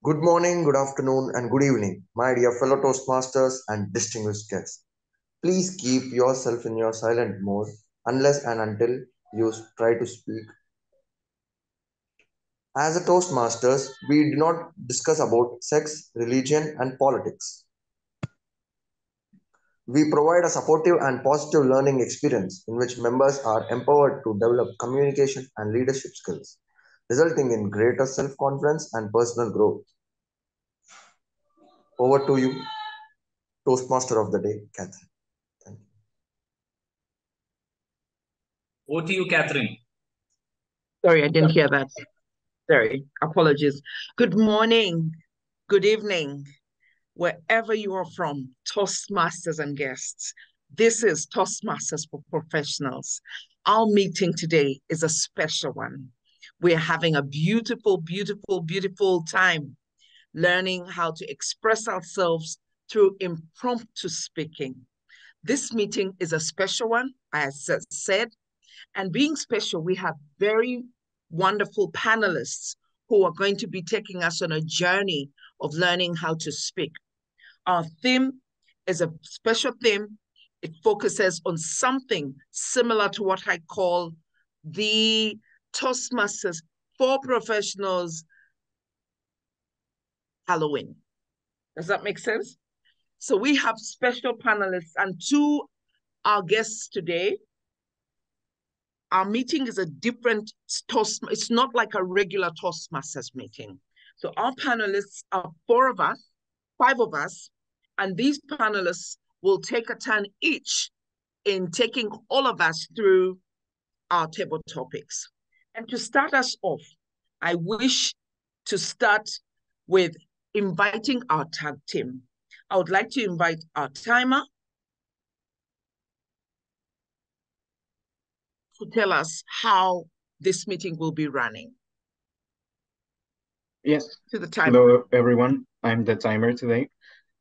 Good morning, good afternoon, and good evening, my dear fellow Toastmasters and distinguished guests. Please keep yourself in your silent mode unless and until you try to speak. As a Toastmasters, we do not discuss about sex, religion, and politics. We provide a supportive and positive learning experience in which members are empowered to develop communication and leadership skills, resulting in greater self confidence and personal growth. Over to you, Toastmaster of the day, Catherine. Thank you. Over to you, Catherine. Sorry, I didn't hear that. Sorry, apologies. Good morning, good evening, wherever you are from, Toastmasters and guests. This is Toastmasters for Professionals. Our meeting today is a special one. We're having a beautiful, beautiful, beautiful time learning how to express ourselves through impromptu speaking. This meeting is a special one, as I said, and being special, we have very wonderful panelists who are going to be taking us on a journey of learning how to speak. Our theme is a special theme. It focuses on something similar to what I call the Toastmasters for Professionals Halloween. Does that make sense? So we have special panelists and two our guests today. Our meeting is a different it's not like a regular Toastmasters meeting. So our panelists are five of us, and these panelists will take a turn each in taking all of us through our table topics. And to start us off, I wish to start with inviting our tag team. I would like to invite our timer to tell us how this meeting will be running. Yes. To the timer. Hello, everyone. I'm the timer today.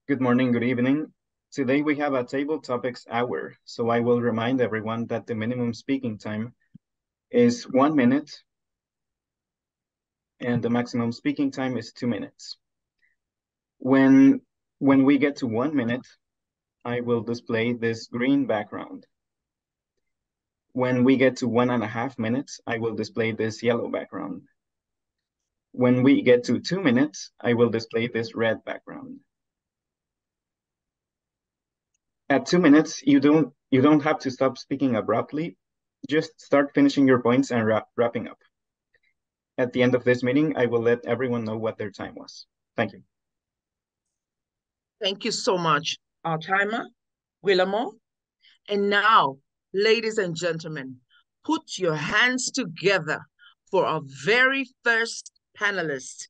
Good morning, good evening. Today we have a table topics hour, so I will remind everyone that the minimum speaking time is 1 minute and the maximum speaking time is 2 minutes. When we get to 1 minute, I will display this green background. When we get to 1.5 minutes, I will display this yellow background. When we get to 2 minutes, I will display this red background. At 2 minutes, you don't have to stop speaking abruptly. Just start finishing your points and wrapping up. At the end of this meeting, I will let everyone know what their time was. Thank you. Thank you so much, our timer, Guillermo. And now, ladies and gentlemen, put your hands together for our very first panelist.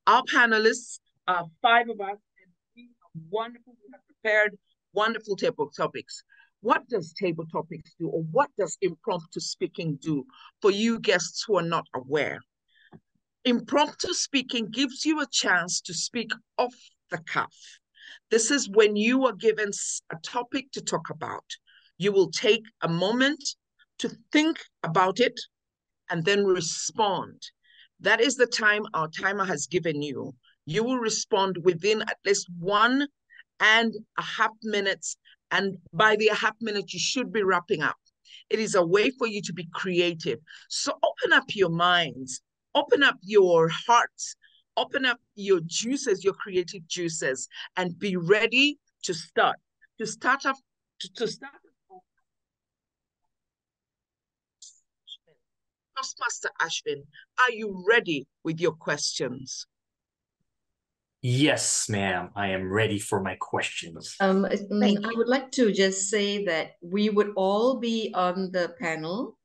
Our panelists are five of us, and we are wonderful. We have prepared wonderful table topics. What does table topics do, or what does impromptu speaking do for you guests who are not aware? Impromptu speaking gives you a chance to speak off the cuff. This is when you are given a topic to talk about. You will take a moment to think about it and then respond. That is the time our timer has given you. You will respond within at least 1.5 minutes. And by the half minute, you should be wrapping up. It is a way for you to be creative. So open up your minds, open up your hearts, open up your juices, your creative juices, and be ready to start. To start off. Toastmaster Ashwin, are you ready with your questions? Yes, ma'am. I am ready for my questions. I would like to just say that we would all be on the panel,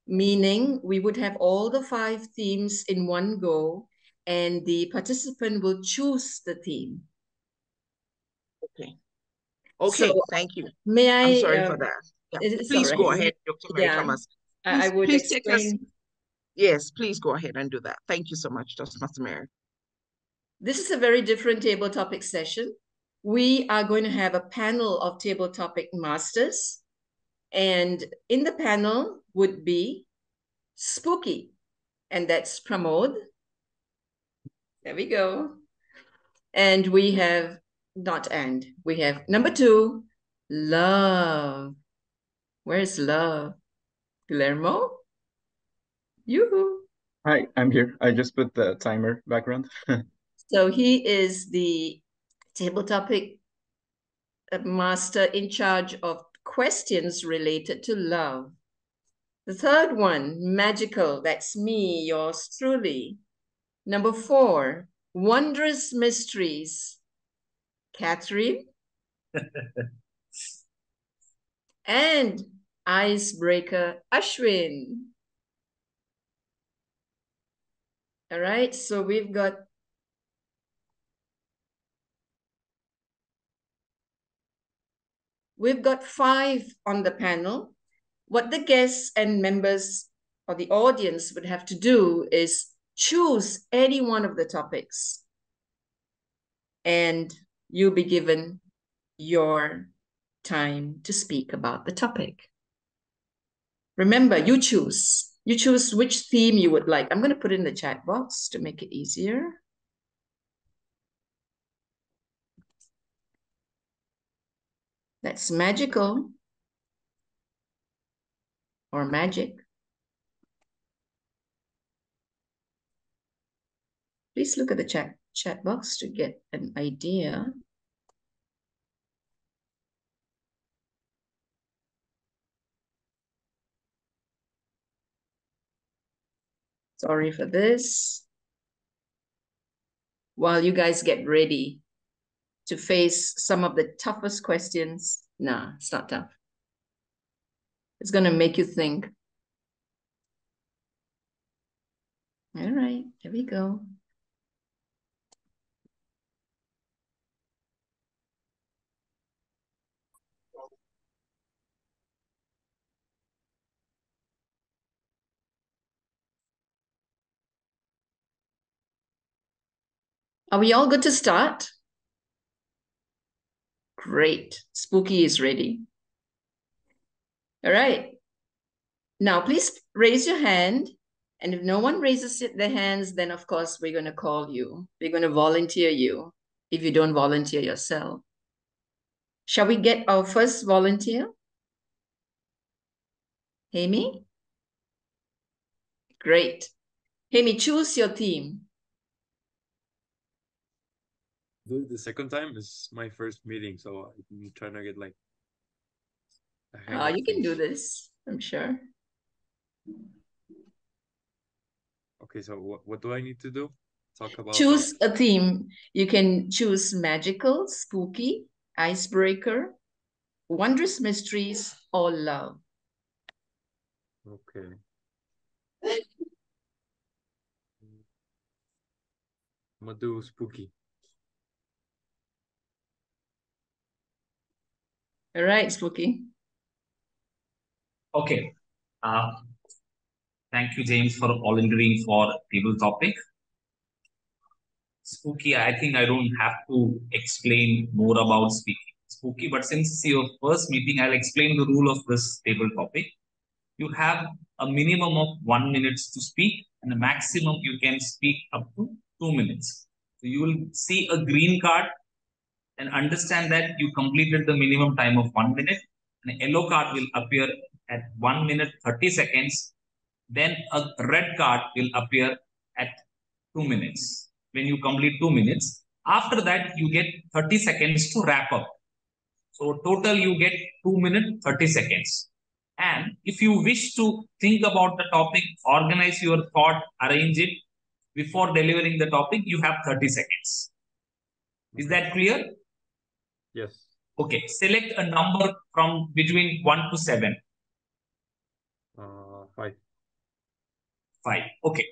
meaning we would have all the 5 themes in one go, and the participant will choose the theme. Okay, so, thank you. May I? I'm sorry for that. Yeah. Please go ahead, Dr. Mary Thomas. I would explain. Yes, please go ahead and do that. Thank you so much, Toastmaster Mary. This is a very different table topic session. We are going to have a panel of table topic masters, and in the panel would be Spooky, and that's Pramod. There we go. And we have, not and, we have number 2, love. Where's love? Guillermo? Yoo-hoo. Hi, I'm here. I just put the timer background. So he is the table topic master in charge of questions related to love. The third one, magical. That's me, yours truly. Number 4, wondrous mysteries. Catherine. And icebreaker, Ashwin. All right, so we've got We've got 5 on the panel. What the guests and members or the audience would have to do is choose any one of the topics. And you'll be given your time to speak about the topic. Remember, you choose. You choose which theme you would like. I'm going to put it in the chat box to make it easier. That's magical or magic. Please look at the chat box to get an idea. Sorry for this. While you guys get ready to face some of the toughest questions. Nah, it's not tough. It's going to make you think. All right, here we go. Are we all good to start? Great. Spooky is ready. All right. Now, please raise your hand. And if no one raises their hands, then of course we're going to call you. We're going to volunteer you if you don't volunteer yourself. Shall we get our first volunteer? Amy? Great. Amy, choose your theme. The second time is my first meeting, so I'm trying to get like a hang of You can do things. this, I'm sure. Okay, so what do I need to do? Talk about Choose a theme. You can choose magical, spooky, icebreaker, wondrous mysteries, or love. Okay. I'm gonna do spooky. All right, spooky. Okay. Thank you, James, for volunteering for table topic. Spooky, I think I don't have to explain more about speaking spooky, but since it's your first meeting, I'll explain the rule of this table topic. You have a minimum of 1 minute to speak, and a maximum you can speak up to 2 minutes. So you will see a green card and understand that you completed the minimum time of 1 minute. An yellow card will appear at 1 minute 30 seconds. Then a red card will appear at 2 minutes. When you complete 2 minutes, after that you get 30 seconds to wrap up. So total you get 2 minutes 30 seconds. And if you wish to think about the topic, organize your thought, arrange it before delivering the topic, you have 30 seconds. Is that clear? Yes. Okay, select a number from between 1 to 7. 5. 5. Okay.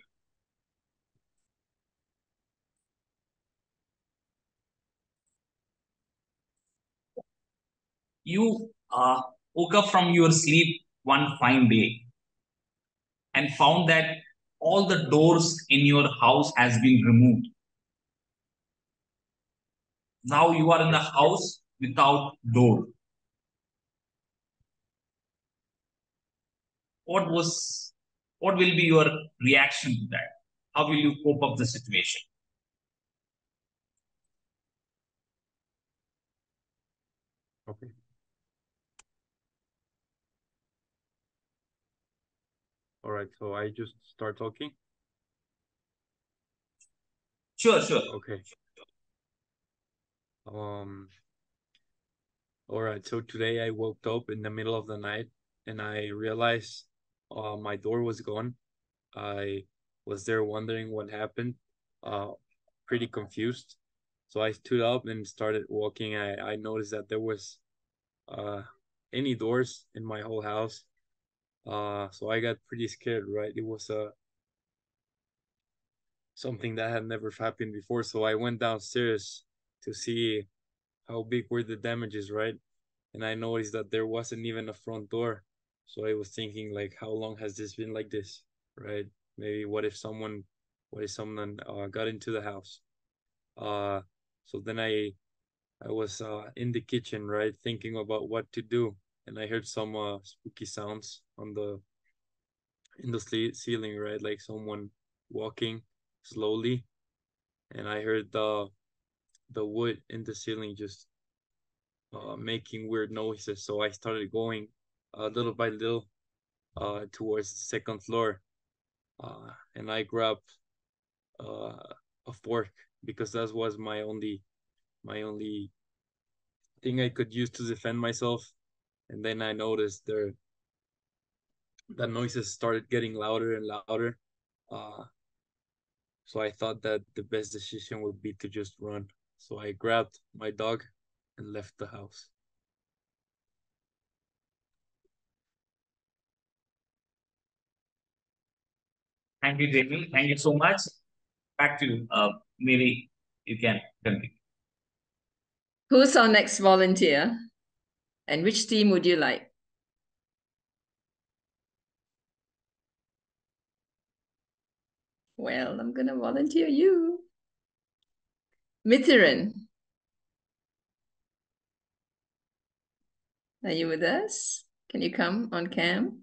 You woke up from your sleep one fine day and found that all the doors in your house has been removed. Now you are in the house without door. What will be your reaction to that? How will you cope up the situation? Okay. All right. So I just start talking. Sure, sure. Okay. Um. All right. So today I woke up in the middle of the night and I realized my door was gone. I was there wondering what happened, pretty confused. So I stood up and started walking. I noticed that there was uh any doors in my whole house. So I got pretty scared, right? It was something that had never happened before. So I went downstairs to see how big were the damages, right? And I noticed that there wasn't even a front door. So I was thinking like, how long has this been like this, right? Maybe what if someone got into the house? Uh, so then I was in the kitchen, right, thinking about what to do, and I heard some spooky sounds on the in the ceiling, right, like someone walking slowly, and I heard the wood in the ceiling just making weird noises. So I started going little by little towards the second floor, and I grabbed a fork because that was my only thing I could use to defend myself. And then I noticed the noises started getting louder and louder. Uh, so I thought that the best decision would be to just run. So I grabbed my dog and left the house. Thank you, Jamie. Thank you so much. Back to you. Maybe you can continue. Who's our next volunteer? And which team would you like? Well, I'm going to volunteer you. Mithiran, are you with us? Can you come on cam?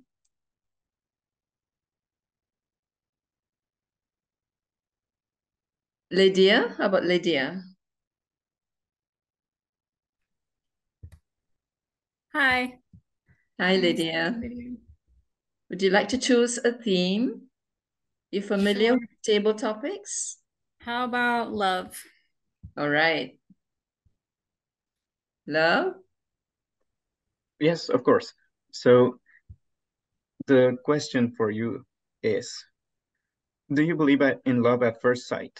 Lydia, how about Lydia? Hi. Hi, Nice Lydia. meeting you. Would you like to choose a theme? You familiar Sure. with table topics? How about love? All right. Love? Yes, of course. So the question for you is, do you believe in love at first sight?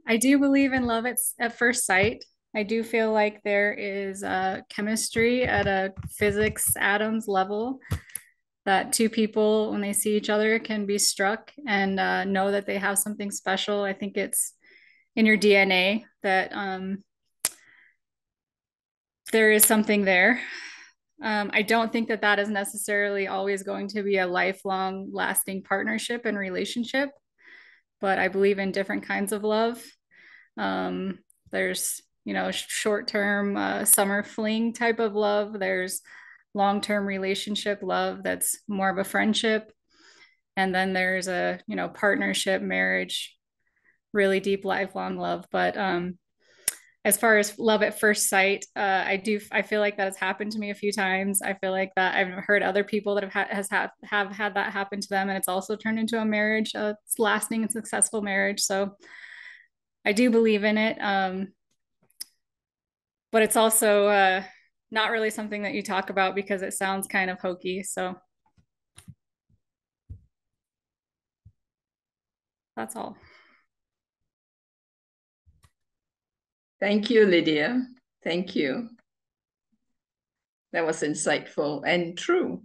I do believe in love at first sight. I do feel like there is a chemistry at a physics atoms level that two people, when they see each other, can be struck and know that they have something special. I think it's in your DNA that there is something there. I don't think that that is necessarily always going to be a lifelong lasting partnership and relationship, but I believe in different kinds of love. There's, short-term summer fling type of love. There's long-term relationship love that's more of a friendship. And then there's a, partnership, marriage, really deep lifelong love. But as far as love at first sight, I feel like that has happened to me a few times. I feel like that I've heard other people that have had that happen to them, and it's also turned into a marriage, lasting and successful marriage. So I do believe in it, but it's also not really something that you talk about because it sounds kind of hokey. So that's all. Thank you, Lydia. Thank you. That was insightful and true.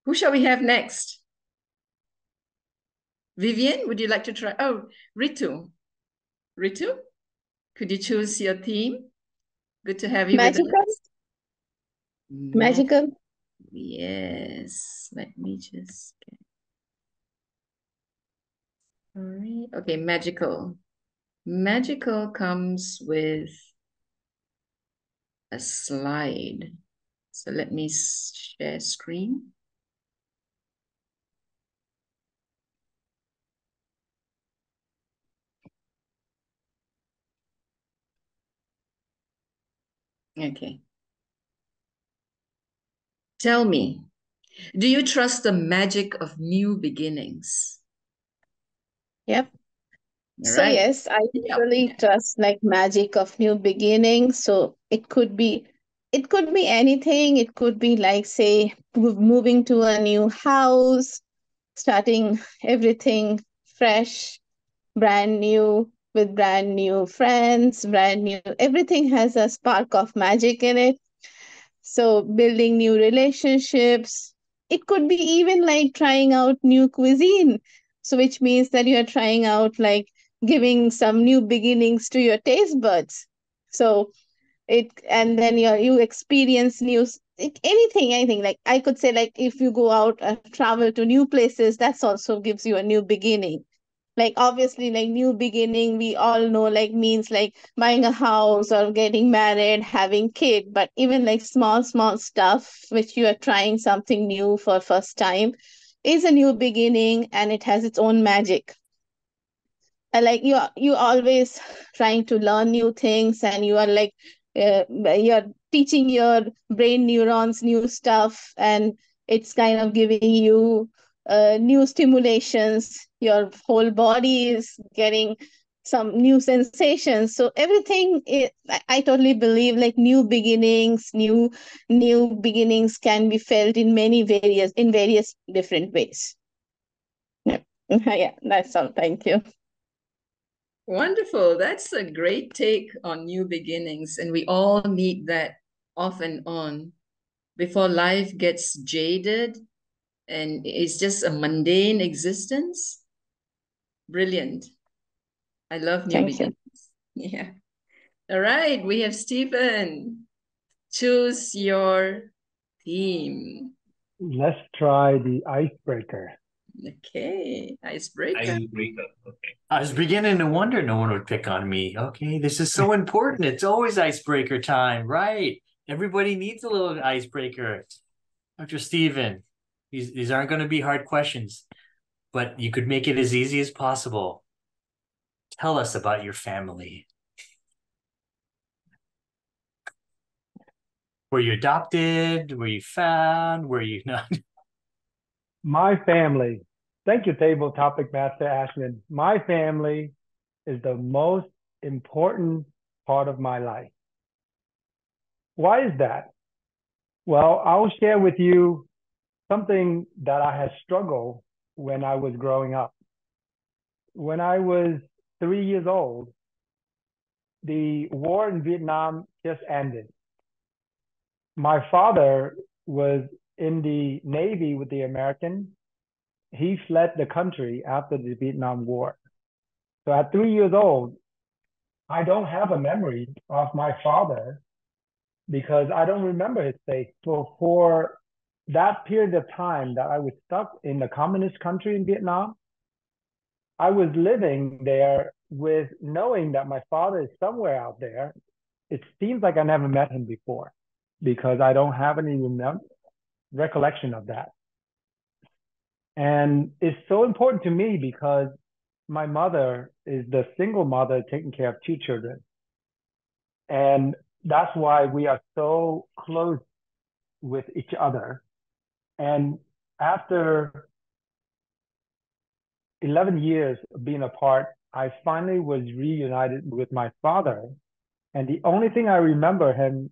Who shall we have next? Vivian, would you like to try? Oh, Ritu. Ritu, could you choose your theme? Good to have you Magical? with us. Magical? Yes, let me just get. All right. Okay, magical. Magical comes with a slide. So let me share screen. Okay. Tell me, do you trust the magic of new beginnings? Yep. All So right. yes, I Yep. usually trust like magic of new beginnings. So it could be anything. It could be like say moving to a new house, starting everything fresh, brand new with brand new friends, brand new. Everything has a spark of magic in it. So building new relationships. It could be even like trying out new cuisine. So which means that you're trying out like giving some new beginnings to your taste buds. So it and then you experience anything like I could say like if you go out travel to new places, that's also gives you a new beginning. Like obviously like new beginning we all know like means like buying a house or getting married, having kid, but even like small stuff which you are trying something new for first time is a new beginning, and it has its own magic. Like you always trying to learn new things, and you are like you're teaching your brain neurons new stuff, and it's kind of giving you new stimulations. Your whole body is getting some new sensations. So everything I totally believe like new beginnings can be felt in various different ways. Yeah. Yeah, that's all. Thank you. Wonderful. That's a great take on new beginnings. And we all need that off and on before life gets jaded and it's just a mundane existence. Brilliant. I love new Thank you. beginnings. Yeah. All right. We have Stephen. Choose your theme. Let's try the icebreaker. Okay. Icebreaker. Icebreaker. Okay. I was beginning to wonder no one would pick on me. Okay, this is so important. It's always icebreaker time, right? Everybody needs a little icebreaker. Dr. Steven, these aren't going to be hard questions, but you could make it as easy as possible. Tell us about your family. Were you adopted? Were you found? Were you not? My family. Thank you, Table Topic Master Ashman. My family is the most important part of my life. Why is that? Well, I'll share with you something that I had struggled when I was growing up. When I was 3 years old, the war in Vietnam just ended. My father was in the Navy with the Americans. He fled the country after the Vietnam War. So at 3 years old, I don't have a memory of my father because I don't remember his face. So for that period of time that I was stuck in the communist country in Vietnam, I was living there with knowing that my father is somewhere out there. It seems like I never met him before because I don't have any recollection of that. And it's so important to me because my mother is the single mother taking care of 2 children. And that's why we are so close with each other. And after 11 years of being apart, I finally was reunited with my father. And the only thing I remember him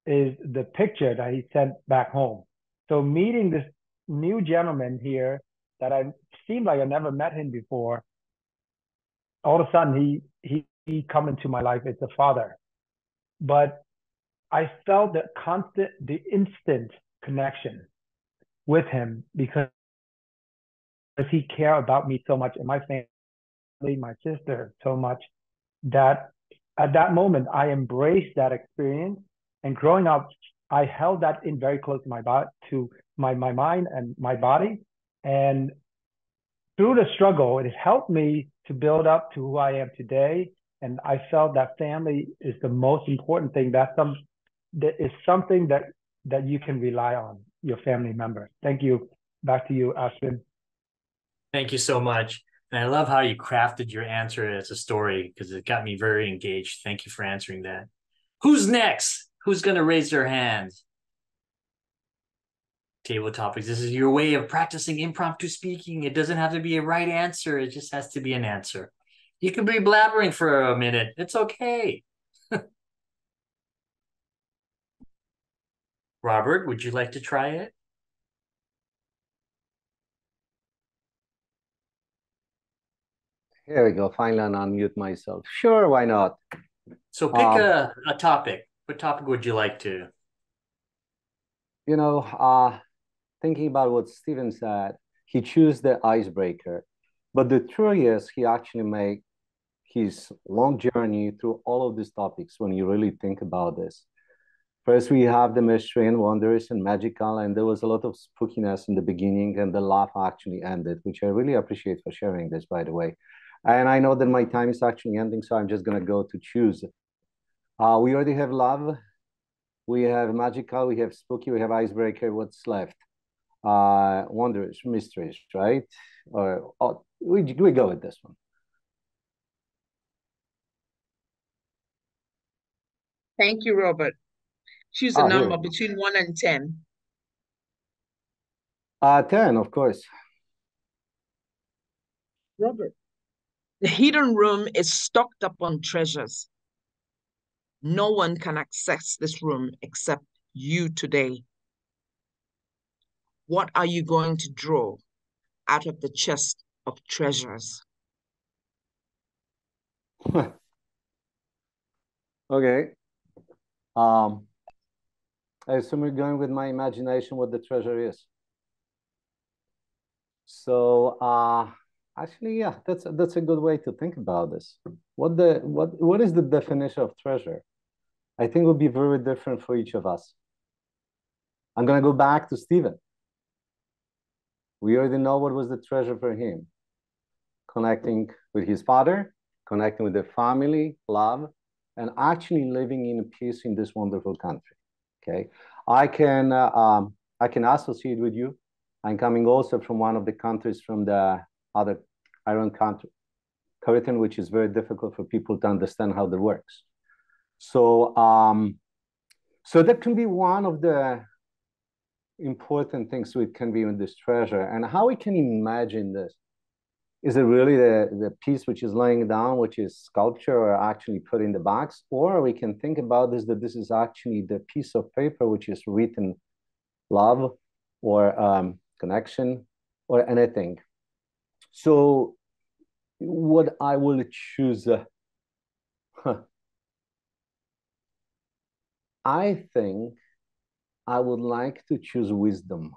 is the picture that he sent back home. So meeting this new gentleman here that I seemed like I never met him before, all of a sudden he come into my life as a father. But I felt the instant connection with him because he cared about me so much and my family, my sister so much that at that moment I embraced that experience. And growing up, I held that in very close to my body, to my mind and my body. And through the struggle, it helped me to build up to who I am today. And I felt that family is the most important thing. That is something that you can rely on, your family member. Thank you. Back to you, Ashwin. Thank you so much. And I love how you crafted your answer as a story because it got me very engaged. Thank you for answering that. Who's next? Who's going to raise their hand? Table topics. This is your way of practicing impromptu speaking. It doesn't have to be a right answer. It just has to be an answer. You can be blabbering for a minute. It's okay. Robert, would you like to try it? Here we go. Finally, unmute myself. Sure, why not? So pick a topic. What topic would you like to? You know, thinking about what Steven said, he chose the icebreaker. But the truth is, he actually made his long journey through all of these topics when you really think about this. First, we have the mystery and wonders and magical, and there was a lot of spookiness in the beginning, and the laugh actually ended, which I really appreciate for sharing this, by the way. And I know that my time is actually ending, so I'm just going to go to choose. We already have love, we have magical, we have spooky, we have icebreaker. What's left? Wonders, mysteries, right? Or we go with this one. Thank you, Robert. Choose a number between 1 and 10. 10, of course. Robert, the hidden room is stocked up on treasures. No one can access this room except you today. What are you going to draw out of the chest of treasures? Okay. I assume we're going with my imagination what the treasure is. So actually, yeah, that's a good way to think about this. What is the definition of treasure? I think it will be very different for each of us. I'm gonna go back to Stephen. We already know what was the treasure for him. Connecting with his father, connecting with the family, love, and actually living in peace in this wonderful country. Okay, I can associate with you. I'm coming also from one of the countries from the other Iron country, Caribbean, which is very difficult for people to understand how that works. So, so that can be one of the important things we can be in this treasure, and how we can imagine this. Is it really the piece which is laying down, which is sculpture, or actually put in the box? Or we can think about this, that this is actually the piece of paper which is written love or connection or anything. So what I will choose, I think I would like to choose wisdom.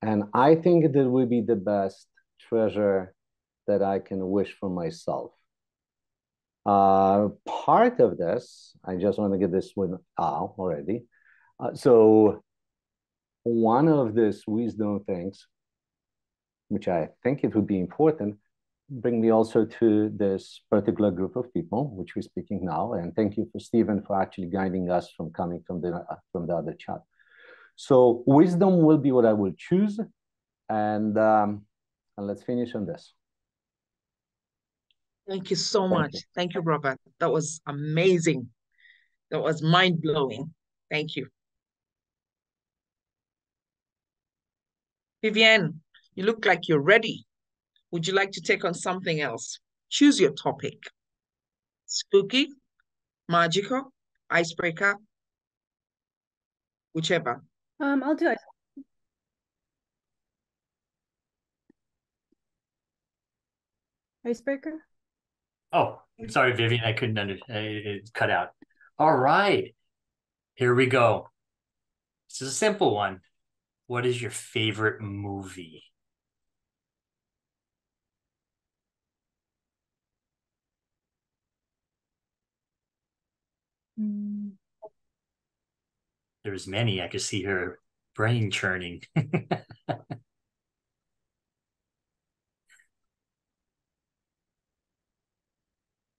And I think that will be the best treasure that I can wish for myself. Part of this, I just want to get this one out already. So one of these wisdom things, which I think it would be important, bring me also to this particular group of people, which we're speaking now. And thank you for Stephen for actually guiding us from coming from the other chat. So wisdom will be what I will choose. And let's finish on this. Thank you so much. Thank you, Robert. That was amazing. That was mind-blowing. Thank you. Vivienne, you look like you're ready. Would you like to take on something else? Choose your topic. Spooky, magical, icebreaker, whichever. I'll do it. Icebreaker? Oh, sorry, Vivian. I couldn't understand. It cut out. All right. Here we go. This is a simple one. What is your favorite movie? There's many. I could see her brain churning.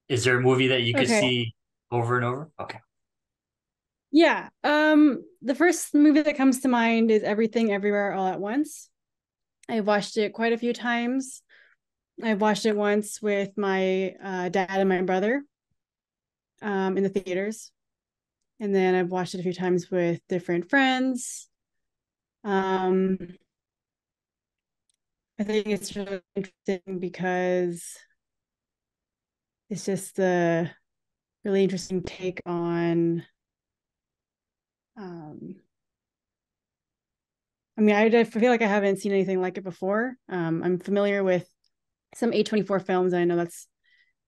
Is there a movie that you could see over and over? Okay. Yeah. The first movie that comes to mind is Everything Everywhere All at Once. I've watched it quite a few times. I've watched it once with my dad and my brother in the theaters. And then I've watched it a few times with different friends. I think it's really interesting because it's just a really interesting take on I mean, I feel like I haven't seen anything like it before. I'm familiar with some A24 films. I know that's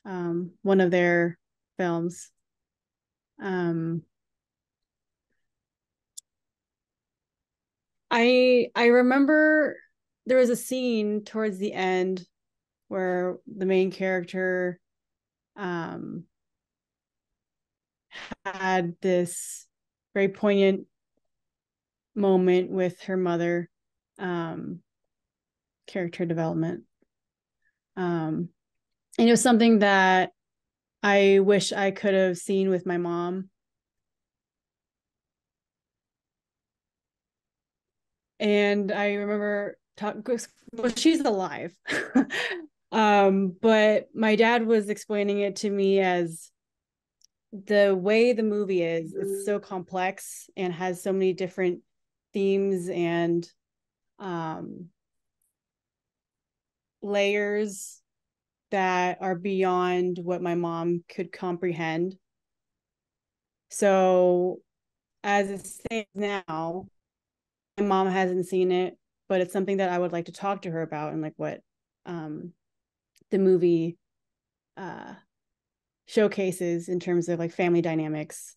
one of their films. I remember there was a scene towards the end where the main character had this very poignant moment with her mother, character development. And it was something that I wish I could have seen with my mom. And I remember well, she's alive. But my dad was explaining it to me as the way the movie is, it's so complex and has so many different themes and layers that are beyond what my mom could comprehend. So as it stands now, my mom hasn't seen it, but it's something that I would like to talk to her about and like what the movie showcases in terms of like family dynamics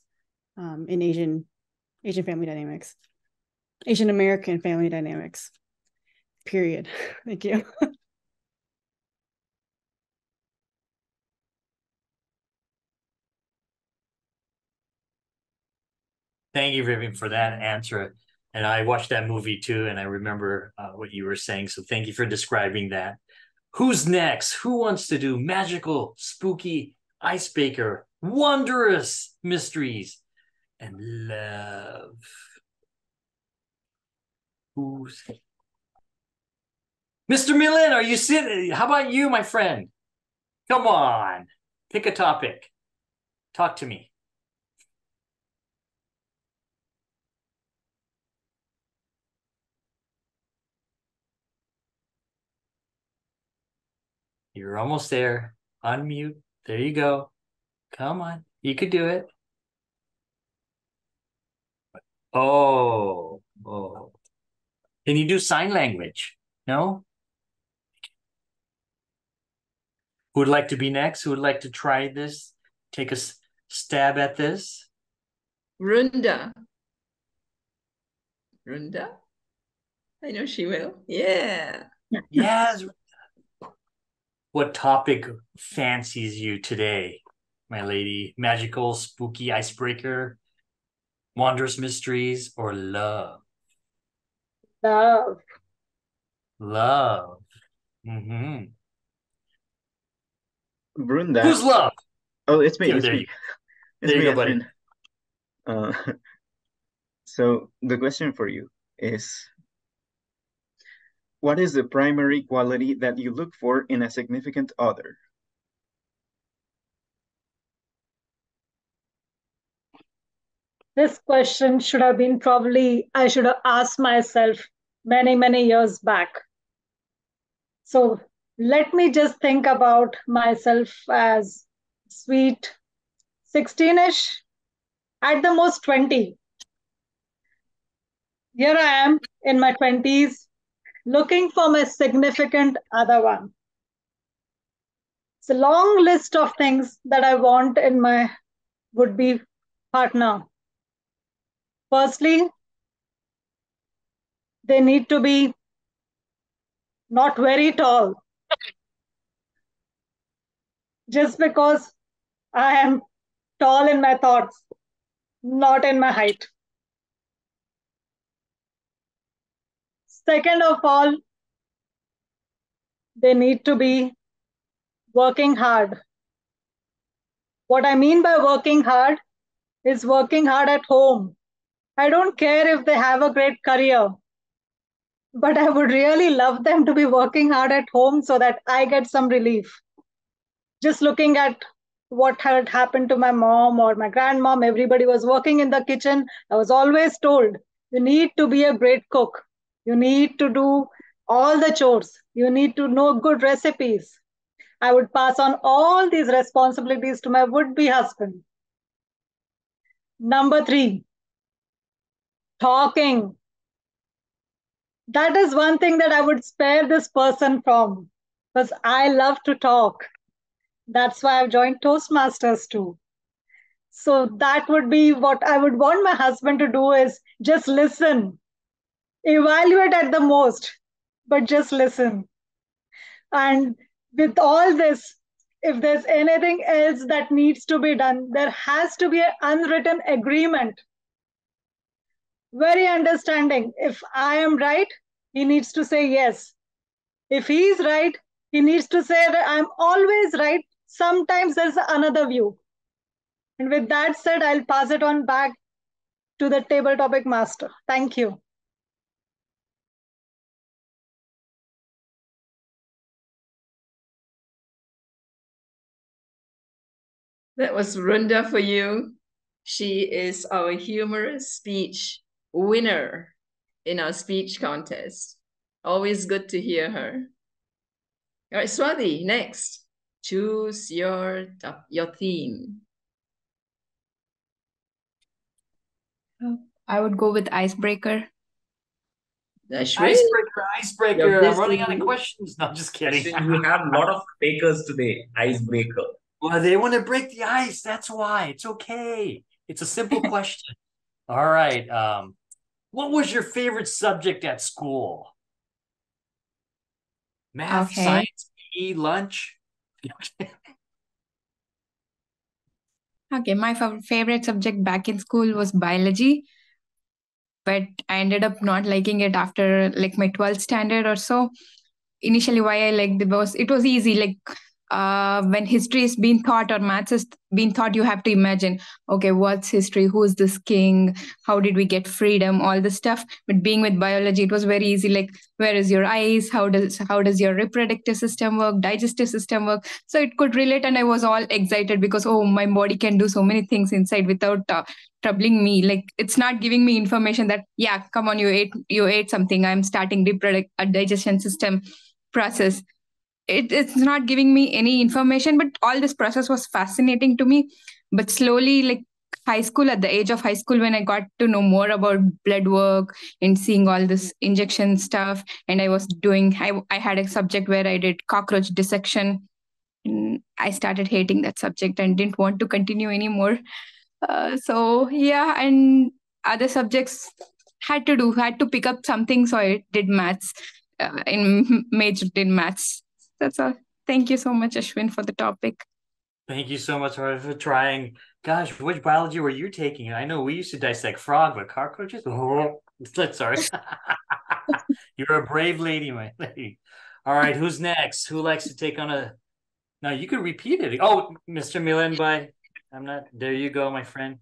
in Asian family dynamics, Asian American family dynamics, period. Thank you. Thank you, Vivian, for that answer. And I watched that movie too, and I remember what you were saying. So thank you for describing that. Who's next? Who wants to do magical, spooky, icebreaker, wondrous mysteries, and love? Who's Mr. Millen? Are you sitting? How about you, my friend? Come on, pick a topic. Talk to me. You're almost there. Unmute. There you go. Come on. You could do it. Oh. Can you do sign language? No? Who would like to be next? Who would like to try this? Take a stab at this? Runda. Runda? I know she will. Yeah. Yes. What topic fancies you today, my lady? Magical, spooky, icebreaker, wondrous mysteries, or love? Love. Love. Mm-hmm. Brunda. Who's love? Oh, it's me. Yeah, It's me. It's there me, you go, buddy. So the question for you is, what is the primary quality that you look for in a significant other? This question should have been probably, I should have asked myself many, many years back. So let me just think about myself as sweet 16-ish, at the most 20. Here I am in my 20s, looking for my significant other one. It's a long list of things that I want in my would-be partner. Firstly, they need to be not very tall. Just because I am tall in my thoughts, not in my height. Second of all, they need to be working hard. What I mean by working hard is working hard at home. I don't care if they have a great career, but I would really love them to be working hard at home so that I get some relief. Just looking at what had happened to my mom or my grandmom. Everybody was working in the kitchen. I was always told, you need to be a great cook. You need to do all the chores. You need to know good recipes. I would pass on all these responsibilities to my would-be husband. Number 3, talking. That is one thing that I would spare this person from, because I love to talk. That's why I've joined Toastmasters too. So that would be what I would want my husband to do, is just listen, evaluate at the most, but just listen. And with all this, if there's anything else that needs to be done, there has to be an unwritten agreement. Very understanding. If I am right, he needs to say yes. If he's right, he needs to say that I'm always right. Sometimes there's another view. And with that said, I'll pass it on back to the table topic master. Thank you. That was Runda for you. She is our humorous speech winner in our speech contest. Always good to hear her. All right, Swati, next. Choose your theme. I would go with icebreaker. Icebreaker. I'm running out of questions. No, I'm just kidding. We have a lot of takers today. Icebreaker. Well, they want to break the ice. That's why. It's okay. It's a simple question. All right. What was your favorite subject at school? Math, Okay. science, PE, lunch? Okay, my favorite subject back in school was biology, but I ended up not liking it after like my 12th standard or so. Initially, why I liked it was easy. Like when history is being taught or maths is being taught, you have to imagine, okay, what's history? Who's this king? How did we get freedom? All this stuff. But being with biology, it was very easy. Like, where is your eyes? How does your reproductive system work? Digestive system work? So it could relate, and I was all excited because my body can do so many things inside without troubling me. Like, it's not giving me information that, yeah, come on, you ate something. I'm starting digestion system process. It's not giving me any information, but all this process was fascinating to me. But slowly, like at the age of high school, when I got to know more about blood work and seeing all this injection stuff, and I had a subject where I did cockroach dissection. And I started hating that subject and didn't want to continue anymore. So yeah, and other subjects had to pick up something, so I did maths. Majored in maths. That's all. Thank you so much, Ashwin, for the topic. Thank you so much for trying. Gosh, which biology were you taking? I know we used to dissect frog, but cockroaches? Oh, sorry. You're a brave lady, my lady. All right, who's next? Who likes to take on a... No, you could repeat it. Oh, Mr. Milan, there you go, my friend.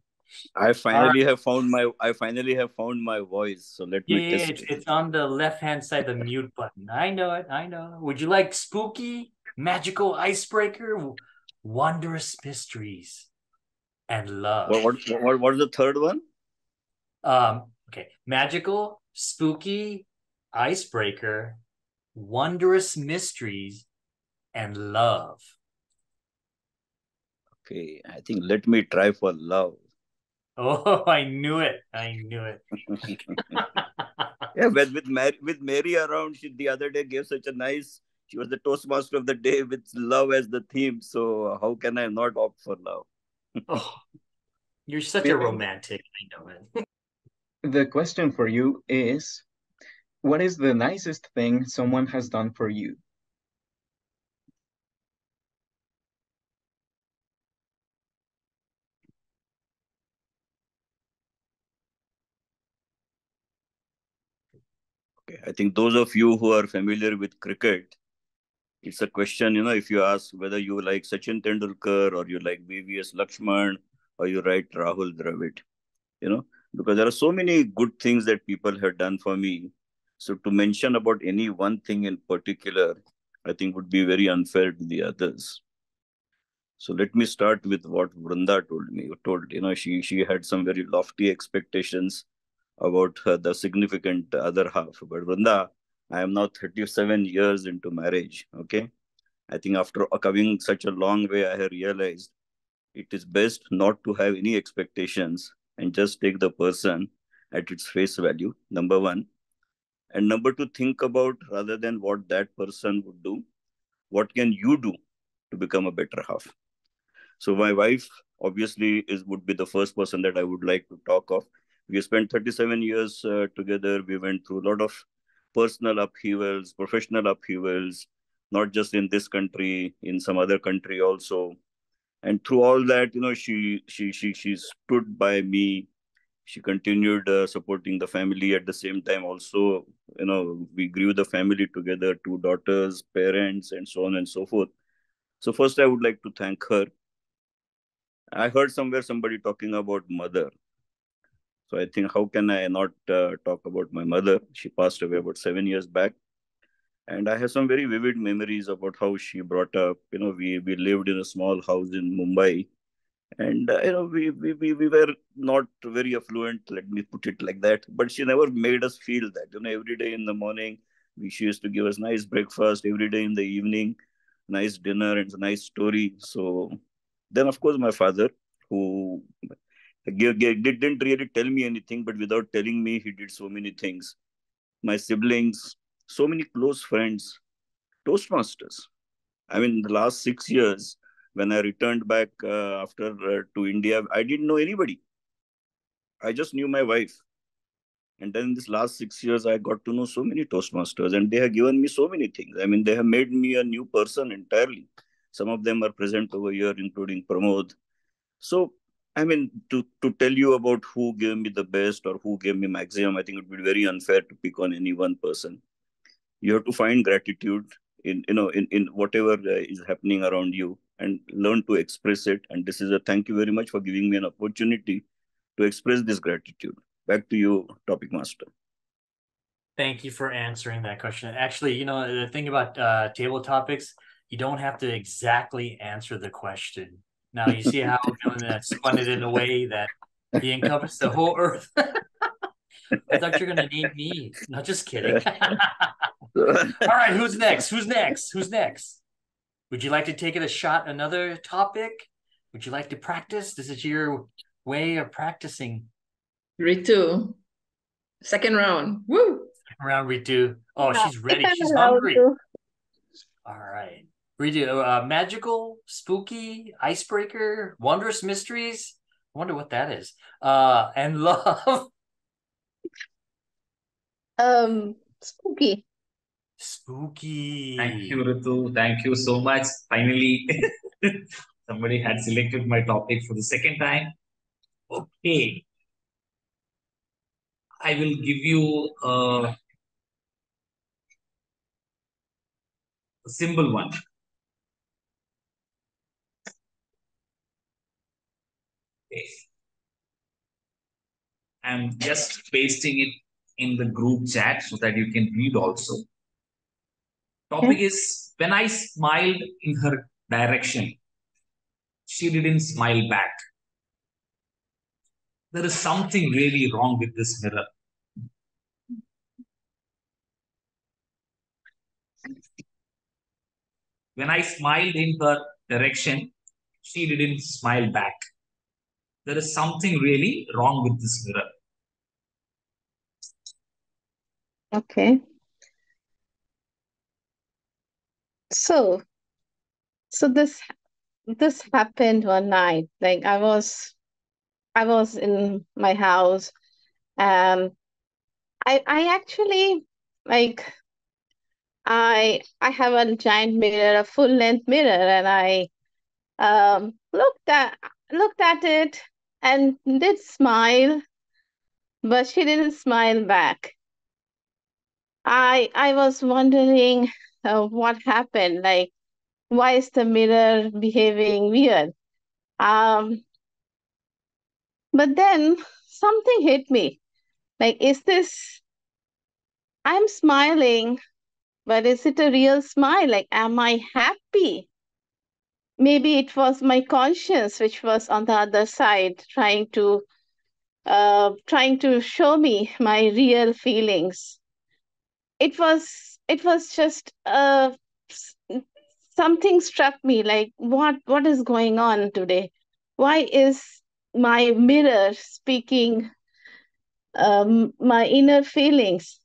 I finally have found my voice. So let me test it. It's on the left-hand side, the mute button. I know it. Would you like spooky, magical icebreaker, wondrous mysteries, and love? What's the third one? Okay. Magical, spooky, icebreaker, wondrous mysteries, and love. Okay, I think let me try for love. Oh, I knew it. Yeah, with Mary around, she the other day gave such a nice. She was the Toastmaster of the day with love as the theme. So how can I not opt for love? Oh, you're such a romantic. I know it. The question for you is, what is the nicest thing someone has done for you? Okay, I think those of you who are familiar with cricket, it's a question, if you ask whether you like Sachin Tendulkar or you like VVS Lakshman or you like Rahul Dravid, because there are so many good things that people have done for me. So to mention about any one thing in particular, I think would be very unfair to the others. So let me start with what Vrunda told me. She had some very lofty expectations about the significant other half. But Vrunda, I am now 37 years into marriage. Okay. I think after coming such a long way, I have realized it is best not to have any expectations and just take the person at its face value, number one. And number two, think about rather than what that person would do, what can you do to become a better half? So my wife obviously would be the first person that I would like to talk of. We spent 37 years together. We went through a lot of personal upheavals, professional upheavals, not just in this country, in some other country also. And through all that, she stood by me. She continued supporting the family at the same time. Also, we grew the family together, two daughters, parents, and so on and so forth. So first, I would like to thank her. I heard somewhere somebody talking about mother. So I think, how can I not talk about my mother? She passed away about 7 years back. And I have some very vivid memories about how she brought up. We lived in a small house in Mumbai. And, we were not very affluent, let me put it like that. But she never made us feel that. Every day in the morning, she used to give us nice breakfast. Every day in the evening, nice dinner and a nice story. So then, of course, my father, who didn't really tell me anything, but without telling me, he did so many things. My siblings, so many close friends, Toastmasters. I mean, the last 6 years, when I returned back after to India, I didn't know anybody. I just knew my wife. And then in this last 6 years, I got to know so many Toastmasters, and they have given me so many things. I mean, they have made me a new person entirely. Some of them are present over here, including Pramod. So, I mean, to tell you about who gave me the best or who gave me maximum, I think it would be very unfair to pick on any one person. You have to find gratitude in whatever is happening around you and learn to express it. And this is a thank you very much for giving me an opportunity to express this gratitude. Back to you, topic master. Thank you for answering that question. Actually, the thing about table topics, you don't have to exactly answer the question. Now, you see how Dylan spun it in a way that he encompassed the whole earth. I thought you were going to name me. No, just kidding. All right, who's next? Would you like to take it a shot, another topic? Would you like to practice? This is your way of practicing. Ritu. Second round. Woo! Second round, Ritu. Oh, she's ready. She's hungry. All right. Ritu, magical, spooky, icebreaker, wondrous mysteries. I wonder what that is. And love. Spooky. Spooky. Thank you, Ritu. Thank you so much. Finally, somebody had selected my topic for the second time. Okay. I will give you a simple one. Okay. I'm just pasting it in the group chat so that you can read also. Topic is, when I smiled in her direction, she didn't smile back. There is something really wrong with this mirror. When I smiled in her direction, she didn't smile back. There is something really wrong with this mirror. Okay. So this happened one night. Like I was in my house, and I actually, like, I have a giant mirror, a full length mirror, and I looked at it and did smile, but she didn't smile back. I was wondering what happened. Like, why is the mirror behaving weird? But then something hit me. Like, I'm smiling, but is it a real smile? Like, am I happy? maybe it was my conscience which was on the other side trying to show me my real feelings. It was just something struck me like what is going on today? Why is my mirror speaking my inner feelings?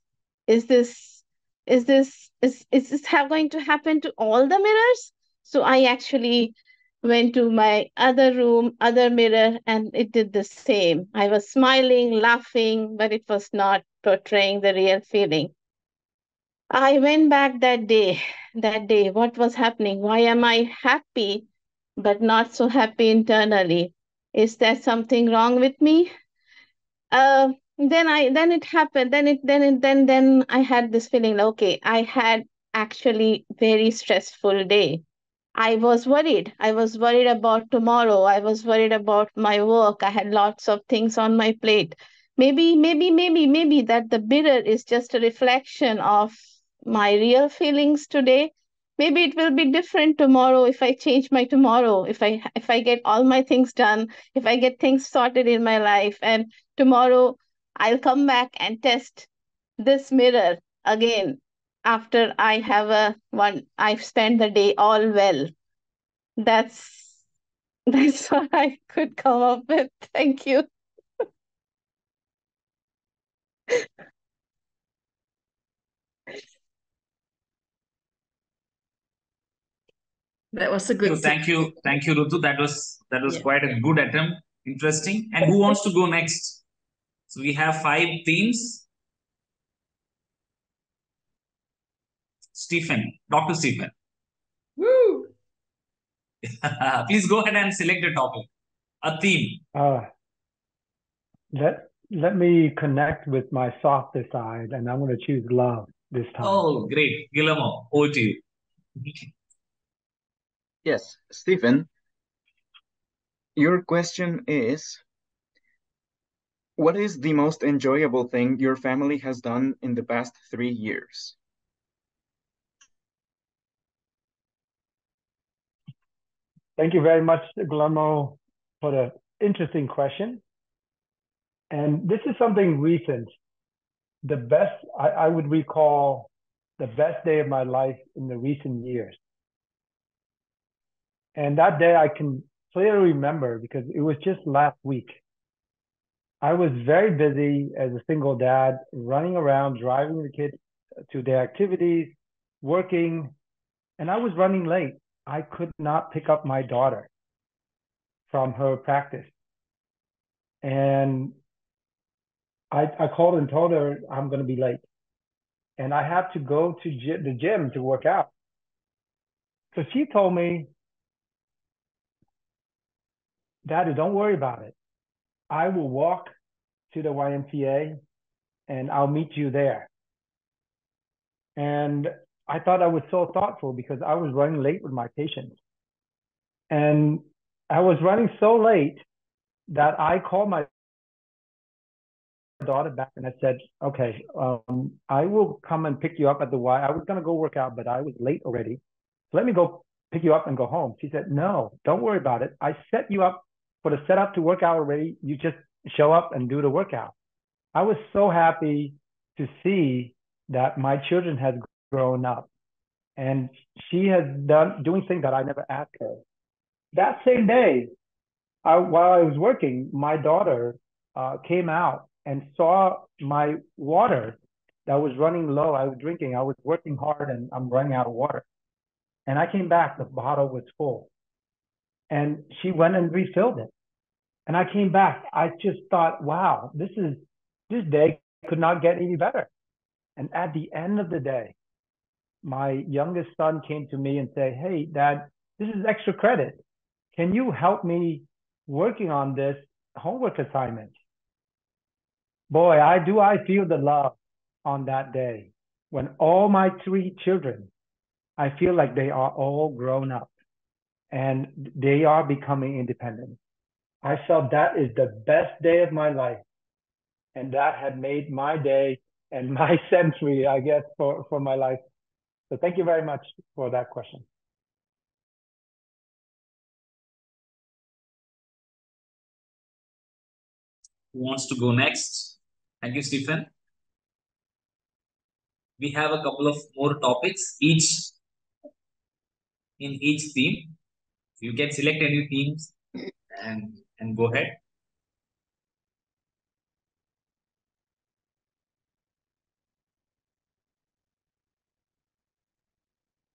Is this going to happen to all the mirrors? So I actually went to my other room, other mirror, and it did the same. I was smiling, laughing, but it was not portraying the real feeling. I went back that day. What was happening? Why am I happy but not so happy internally? Is there something wrong with me? Then it happened. Then I had this feeling like, okay, I had actually very stressful day. I was worried. I was worried about tomorrow. I was worried about my work. I had lots of things on my plate. Maybe that the mirror is just a reflection of my real feelings today. Maybe it will be different tomorrow if I change my tomorrow, if I get all my things done, if I get things sorted in my life, and tomorrow I'll come back and test this mirror again after I've spent the day all well. That's that's what I could come up with. Thank you. That was a good Thank you, Rutu. That was quite a good attempt. Interesting. And who wants to go next? So we have 5 themes. Stephen, Dr. Stephen. Woo! Please go ahead and select a topic, a theme. Let me connect with my softer side, and I'm going to choose love this time. Oh, great. Guillermo, over to you. Yes, Stephen, your question is, what is the most enjoyable thing your family has done in the past 3 years? Thank you very much, Guillermo, for the interesting question. And this is something recent. I would recall the best day of my life in the recent years. And that day I can clearly remember because it was just last week. I was very busy as a single dad, running around, driving the kids to their activities, working, and I was running late. I could not pick up my daughter from her practice. And I called and told her I'm going to be late. And I have to go to the gym to work out. So she told me, Daddy, don't worry about it. I will walk to the YMCA and I'll meet you there. And I thought I was so thoughtful because I was running late with my patients. And I was running so late that I called my daughter back and I said, okay, I will come and pick you up at the Y. I was going to go work out, but I was late already. Let me go pick you up and go home. She said, no, don't worry about it. I set you up for the setup to work out already. You just show up and do the workout. I was so happy to see that my children had grown up and she has doing things that I never asked her. That same day, while I was working, my daughter came out and saw my water that was running low. I was drinking. I was working hard and I'm running out of water. And I came back, the bottle was full. And she went and refilled it. And I came back. I just thought, wow, this day could not get any better. And at the end of the day, my youngest son came to me and said, hey, Dad, this is extra credit. Can you help me working on this homework assignment? Boy, I feel the love on that day when all my 3 children, I feel like they are all grown up and they are becoming independent. I felt that is the best day of my life. And that had made my day and my century, I guess, for my life. So thank you very much for that question. Who wants to go next? Thank you, Stephen. We have a couple of more topics, each in each theme. You can select any themes and go ahead.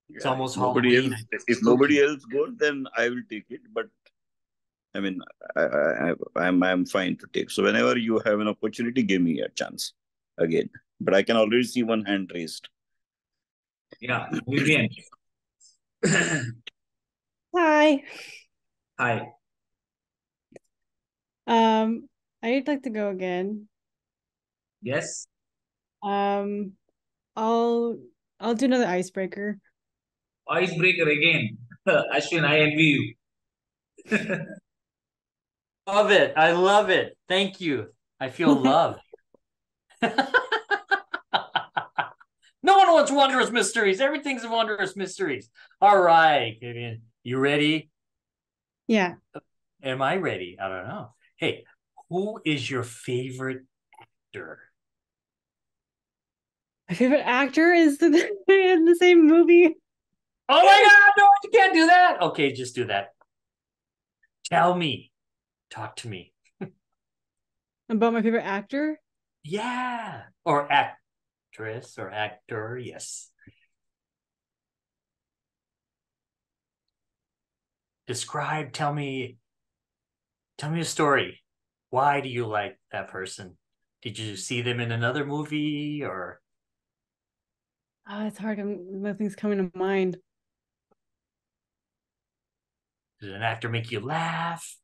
It's almost nobody Halloween. else, if nobody else goes, then I will take it. But I mean, I'm fine to take. So whenever you have an opportunity, give me a chance again. But I can already see one hand raised. Yeah, Vivian. Hi. Hi. I'd like to go again. Yes. I'll do another icebreaker. Icebreaker again. Ashwin, I envy you. Love it. I love it. Thank you. I feel loved. No one wants wondrous mysteries. Everything's wondrous mysteries. All right, Vivian. You ready? Yeah. Am I ready? I don't know. Hey, who is your favorite actor? My favorite actor is in the same movie. Oh my God, no, you can't do that. Okay, just do that. Tell me. Talk to me. About my favorite actor? Yeah. Or actress or actor, yes. Describe, tell me a story. Why do you like that person? Did you see them in another movie or? Oh, it's hard. Nothing's coming to mind. Did an actor make you laugh?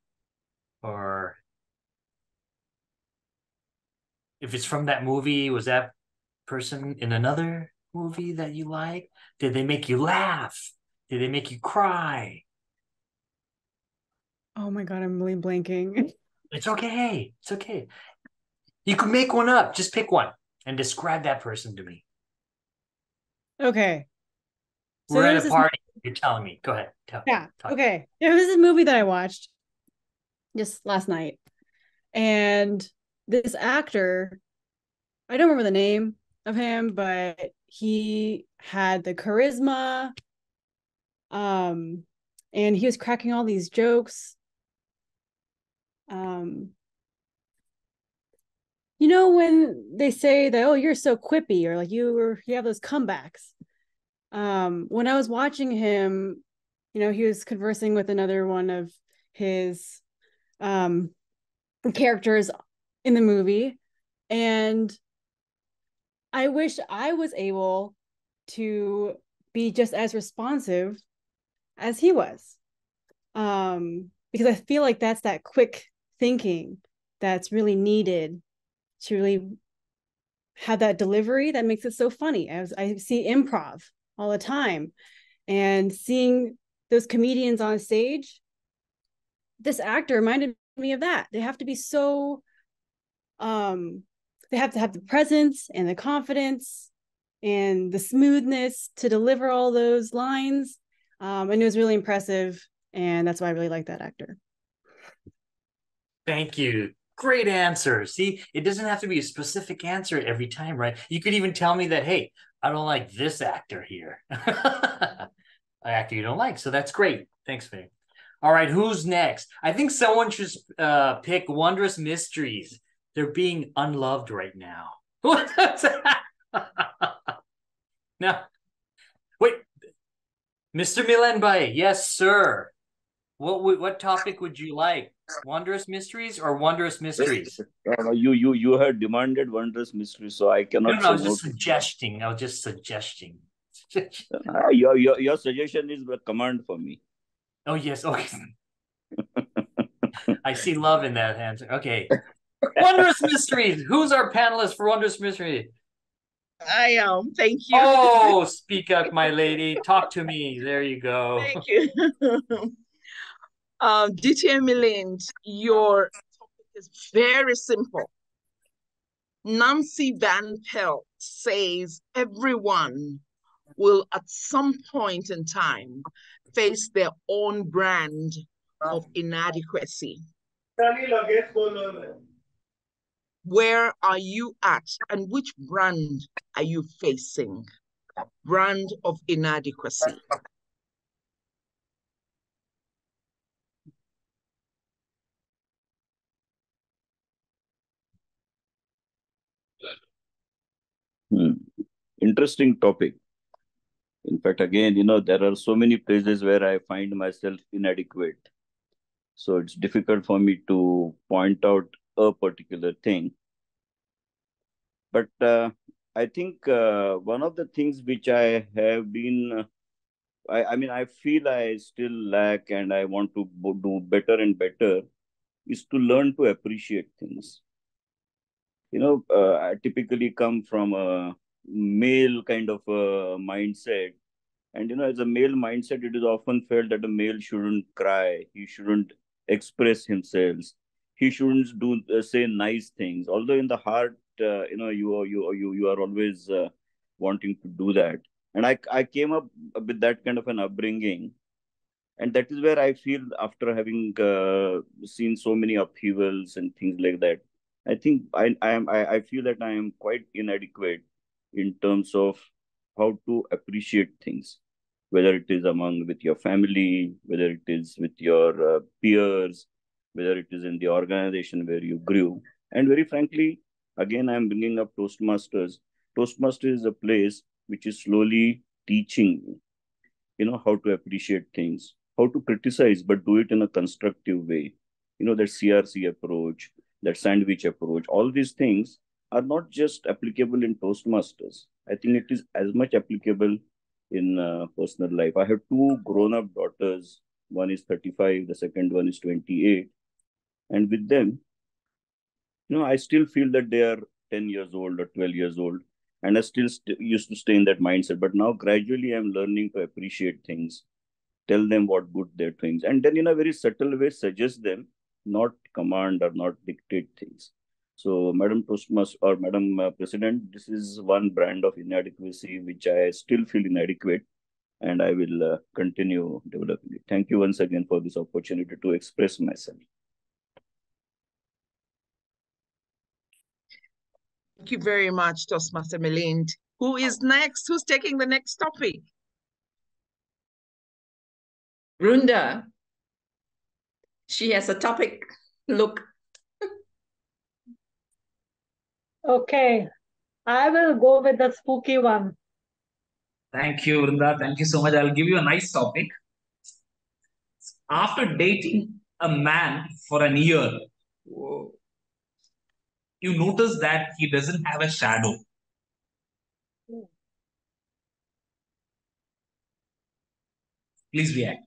Or if it's from that movie, was that person in another movie that you like? Did they make you laugh? Did they make you cry? Oh my God, I'm really blanking. It's okay. It's okay. You can make one up. Just pick one and describe that person to me. Okay. So We're there at was a this party. You're telling me. Go ahead. Yeah. Talk. Okay. There was this movie that I watched just last night. And this actor, I don't remember the name of him, but he had the charisma. And he was cracking all these jokes. You know, when they say that, oh, you're so quippy, or like you have those comebacks. When I was watching him, you know, he was conversing with another one of his characters in the movie, and I wish I was able to be just as responsive as he was, because I feel like that's that quick thinking that's really needed to really have that delivery that makes it so funny. As I see improv all the time, and seeing those comedians on stage, this actor reminded me of that. They have to be so they have to have the presence and the confidence and the smoothness to deliver all those lines. And it was really impressive, and that's why I really like that actor. Thank you. Great answer. See, it doesn't have to be a specific answer every time, right? You could even tell me that, hey, I don't like this actor here. An actor you don't like. So that's great. Thanks, man. All right, who's next? I think someone should pick Wondrous Mysteries. They're being unloved right now. Now, wait, Mr. Milanbai, yes, sir. What topic would you like? Wondrous Mysteries or Wondrous Mysteries? You had demanded wondrous mystery, so I cannot No, say I was no. just suggesting. I was just suggesting. Your suggestion is a command for me. Oh yes, okay. I see love in that answer. Okay. Wondrous Mysteries. Who's our panelist for Wondrous Mysteries? I am. Thank you. Oh, speak up, my lady. Talk to me. There you go. Thank you. DTM Milind, your topic is very simple. Nancy Van Pelt says everyone will at some point in time face their own brand of inadequacy. Where are you at? And which brand are you facing? Brand of inadequacy. Interesting topic. In fact, again, there are so many places where I find myself inadequate. So it's difficult for me to point out a particular thing. But I think one of the things which I have been, I mean, I feel I still lack and I want to do better and better is to learn to appreciate things. I typically come from a male kind of a mindset. And, as a male mindset, it is often felt that a male shouldn't cry. He shouldn't express himself. He shouldn't say nice things. Although in the heart, you are always wanting to do that. And I came up with that kind of an upbringing. And that is where I feel after having seen so many upheavals and things like that, I think I feel that I am quite inadequate in terms of how to appreciate things, whether it is among with your family, whether it is with your peers, whether it is in the organization where you grew. And very frankly, again, I'm bringing up Toastmasters. Toastmasters is a place which is slowly teaching me, how to appreciate things, how to criticize, but do it in a constructive way. That CRC approach, that sandwich approach, all these things are not just applicable in Toastmasters. I think it is as much applicable in personal life. I have two grown-up daughters. One is 35, the second one is 28. And with them, I still feel that they are 10 years old or 12 years old. And I still used to stay in that mindset. But now gradually I'm learning to appreciate things, tell them what good they're doing, and then in a very subtle way suggest them, not command or not dictate things. So, Madam Toastmaster or Madam President, this is one brand of inadequacy which I still feel inadequate, and I will continue developing it. Thank you once again for this opportunity to express myself. Thank you very much, Toastmaster Milind. Who is next? Who's taking the next topic? Runda. She has a topic. Look. Okay, I will go with the spooky one. Thank you, Vrinda. Thank you so much. I'll give you a nice topic. After dating a man for an year, you notice that he doesn't have a shadow. Please react.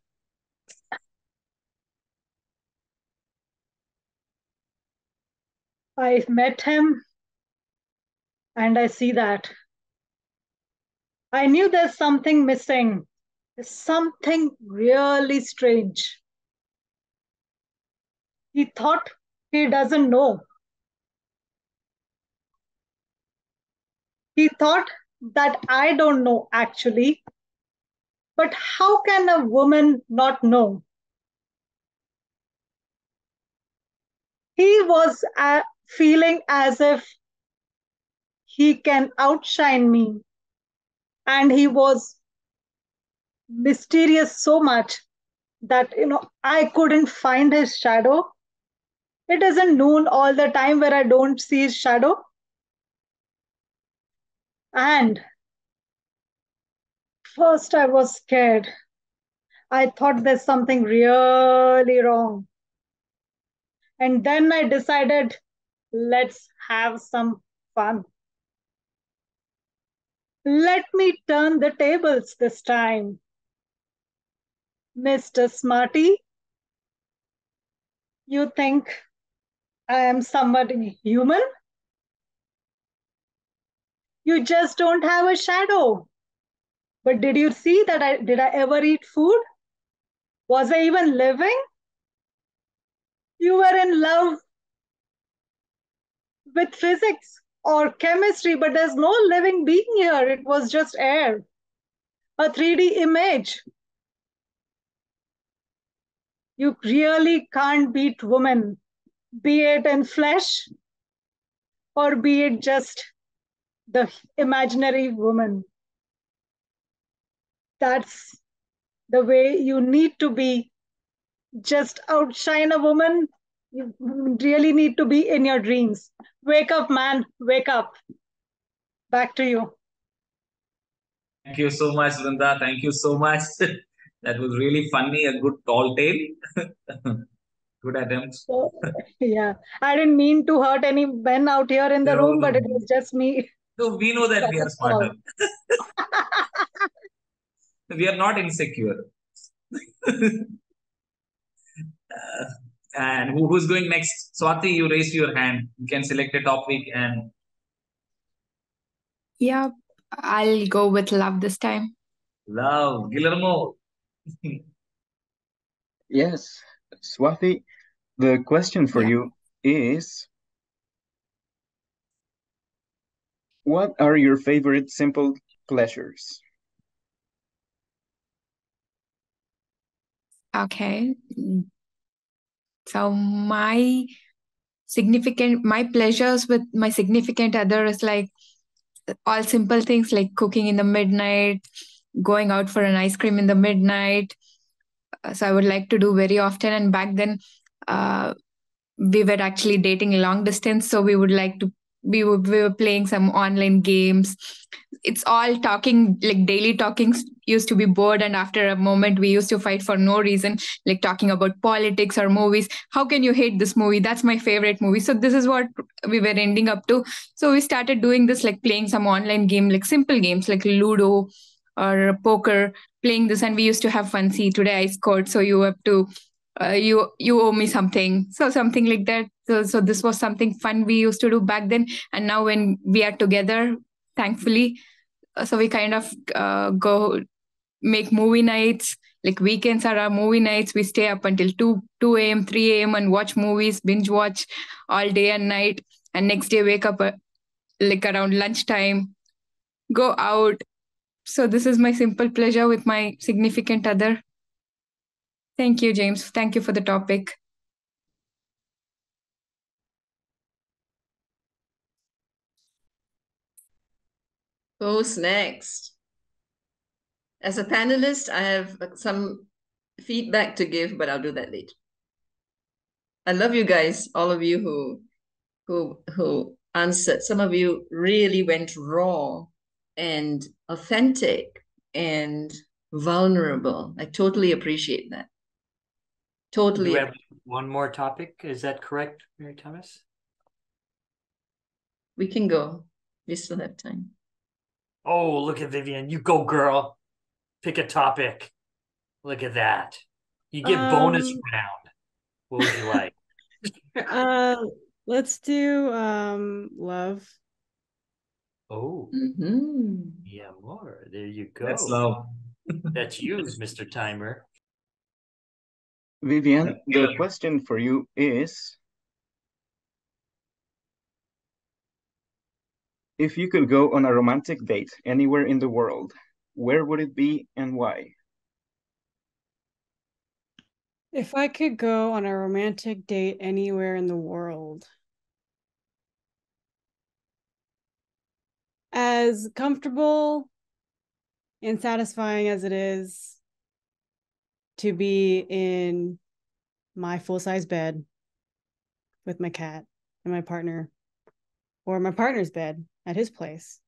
I met him and I see that. I knew there's something missing. There's something really strange. He thought he doesn't know. He thought that I don't know actually. But how can a woman not know? He was feeling as if he can outshine me. And he was mysterious so much that, I couldn't find his shadow. It isn't noon all the time where I don't see his shadow. And first I was scared. I thought there's something really wrong. And then I decided, let's have some fun. Let me turn the tables this time. Mr. Smarty, you think I am somebody human? You just don't have a shadow. But did you see that did I ever eat food? Was I even living? You were in love with physics or chemistry, but there's no living being here. It was just air, a 3D image. You really can't beat women, be it in flesh or be it just the imaginary woman. That's the way you need to be. Just outshine a woman. You really need to be in your dreams. Wake up, man. Wake up. Back to you. Thank you so much, Vrinda. Thank you so much. That was really funny. A good tall tale. Good attempt. So, yeah, I didn't mean to hurt any men out here in the No, room, no, but it was just me. no. We know that we are That's smarter. all. We are not insecure. And who's going next? Swati, you raised your hand. You can select a topic and Yeah, I'll go with love this time. love. Guillermo. Yes, Swati, the question for Yeah. you is, what are your favorite simple pleasures? Okay. So my pleasures with my significant other is like all simple things like cooking in the midnight, going out for an ice cream in the midnight. So I would like to do very often. And back then, uh, we were actually dating long distance, so we were playing some online games. It's all talking, like daily talking used to be bored, and after a moment we used to fight for no reason, like talking about politics or movies. How can you hate this movie? That's my favorite movie. So this is what we were ending up to. So we started doing this, like playing some online game, like simple games like Ludo or poker, playing this, and we used to have fun. See, today I scored, so you have to you owe me something, so something like that. So this was something fun we used to do back then. And now when we are together, thankfully, so we kind of go make movie nights, like weekends are our movie nights. We stay up until 2 a.m 3 a.m and watch movies, binge watch all day and night, and next day wake up like around lunchtime, go out. So this is my simple pleasure with my significant other. Thank you, James. Thank you for the topic. Who's next? As a panelist, I have some feedback to give, but I'll do that later. I love you guys, all of you who answered. Some of you really went raw and authentic and vulnerable. I totally appreciate that. Totally. We have one more topic. Is that correct, Mary Thomas? We can go. We still have time. Oh, look at Vivian. You go, girl. Pick a topic. Look at that. You get bonus round. What would you like? Let's do love. Oh. Mm-hmm. Yeah, more. There you go. That's love. That's you, Mr. Timer. Vivian, the question for you is, if you could go on a romantic date anywhere in the world, where would it be and why? If I could go on a romantic date anywhere in the world, as comfortable and satisfying as it is to be in my full-size bed with my cat and my partner, or my partner's bed at his place,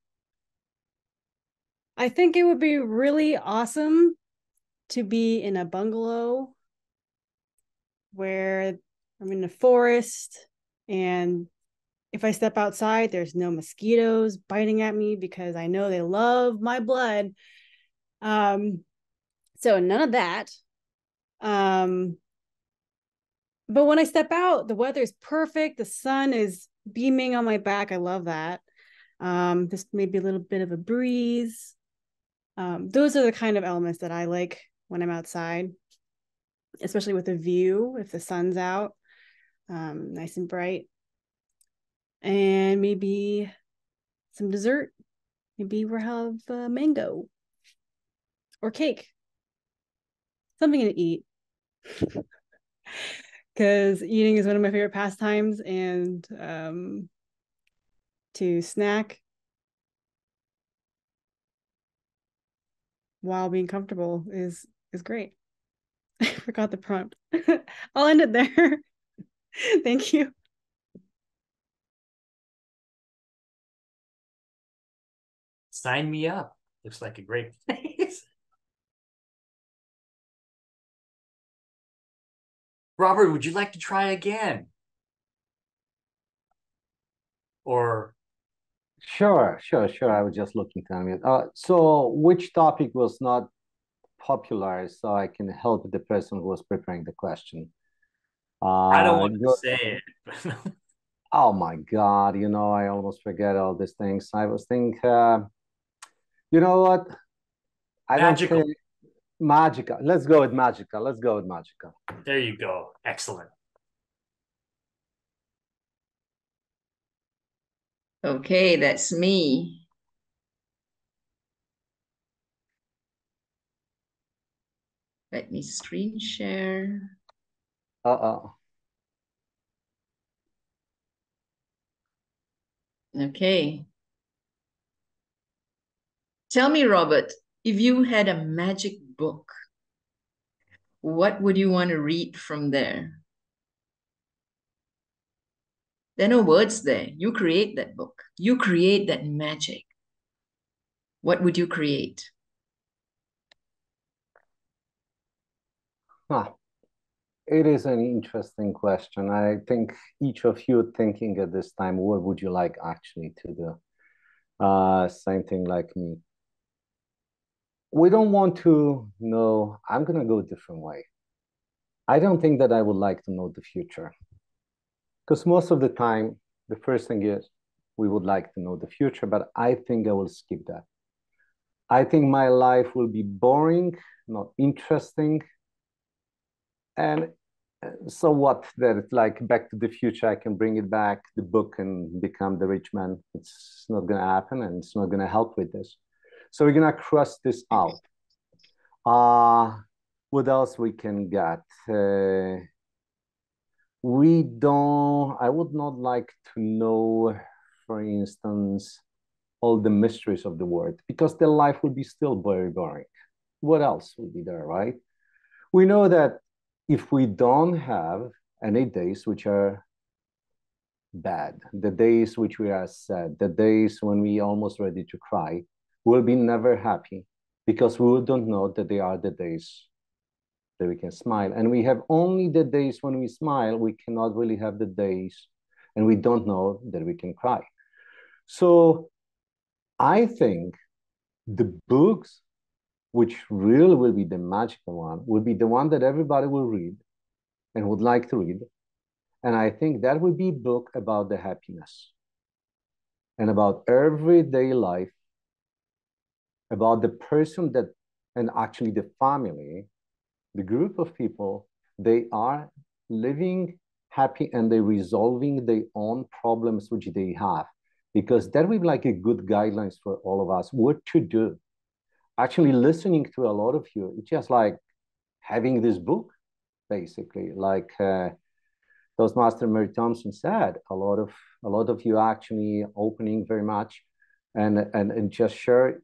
I think it would be really awesome to be in a bungalow where I'm in the forest, and if I step outside, there's no mosquitoes biting at me because I know they love my blood. So none of that. But when I step out, the weather is perfect. The sun is beaming on my back. I love that. Just maybe a little bit of a breeze. Those are the kind of elements that I like when I'm outside, especially with a view, if the sun's out, nice and bright. And maybe some dessert. Maybe we'll have mango or cake. Something to eat. Because eating is one of my favorite pastimes. And to snack while being comfortable is great. I forgot the prompt. I'll end it there. Thank you. Sign me up. Looks like a great place. Robert, would you like to try again? Or Sure. I was just looking to unmute. So which topic was not popular so I can help the person who was preparing the question? I don't want to say it. Oh my God, I almost forget all these things. I was thinking, you know what? I Magical. don't think magical. Let's go with magical. There you go. Excellent. Okay, that's me. Let me screen share. Uh-oh. Okay. Tell me, Robert, if you had a magic book, what would you want to read from there? There are no words there. You create that book. You create that magic. What would you create? It is an interesting question. I think each of you thinking at this time, what would you like actually to do? Same thing like me. We don't want to know. I'm going to go a different way. I don't think that I would like to know the future. Because most of the time, the first thing is we would like to know the future, but I think I will skip that. I think my life will be boring, not interesting. And so what that it's like Back to the Future, I can bring it back, the book, and become the rich man. It's not going to happen, and it's not going to help with this. So we're going to cross this out. What else we can get? I would not like to know, for instance, all the mysteries of the world, because their life would be still very boring. What else would be there, right? We know that if we don't have any days which are bad, the days which we are sad, the days when we are almost ready to cry, we'll be never happy because we don't know that they are the days that we can smile. And we have only the days when we smile, we cannot really have the days and we don't know that we can cry. So I think the books which really will be the magical one will be the one that everybody will read and would like to read. And I think that would be a book about the happiness and about everyday life, about the person that, and actually the family, the group of people, they are living happy and they're resolving their own problems which they have. Because that would be like a good guidelines for all of us, what to do. Actually listening to a lot of you, it's just like having this book, basically, like Toastmaster Mary Thompson said, a lot of you actually opening very much and just share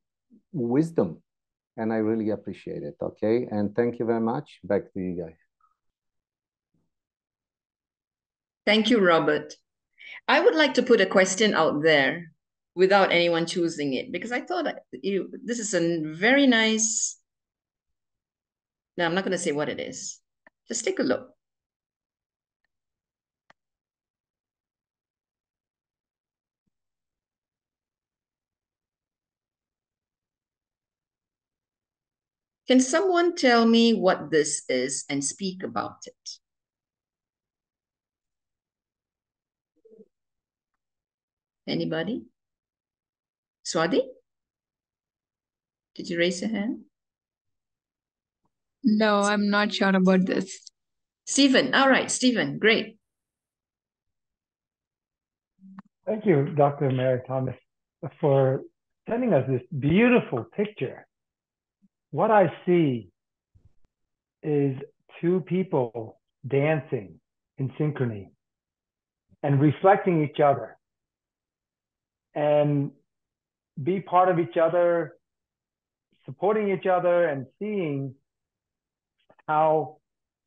wisdom. And I really appreciate it. Okay. And thank you very much. Back to you guys. Thank you, Robert. I would like to put a question out there without anyone choosing it, because I thought this is a very nice. No, I'm not going to say what it is. Just take a look. Can someone tell me what this is and speak about it? Anybody? Swati? Did you raise your hand? No, I'm not sure about this. Stephen. All right, Stephen. Great. Thank you, Dr. Mary Thomas, for sending us this beautiful picture. What I see is two people dancing in synchrony and reflecting each other. and be part of each other, supporting each other, and seeing how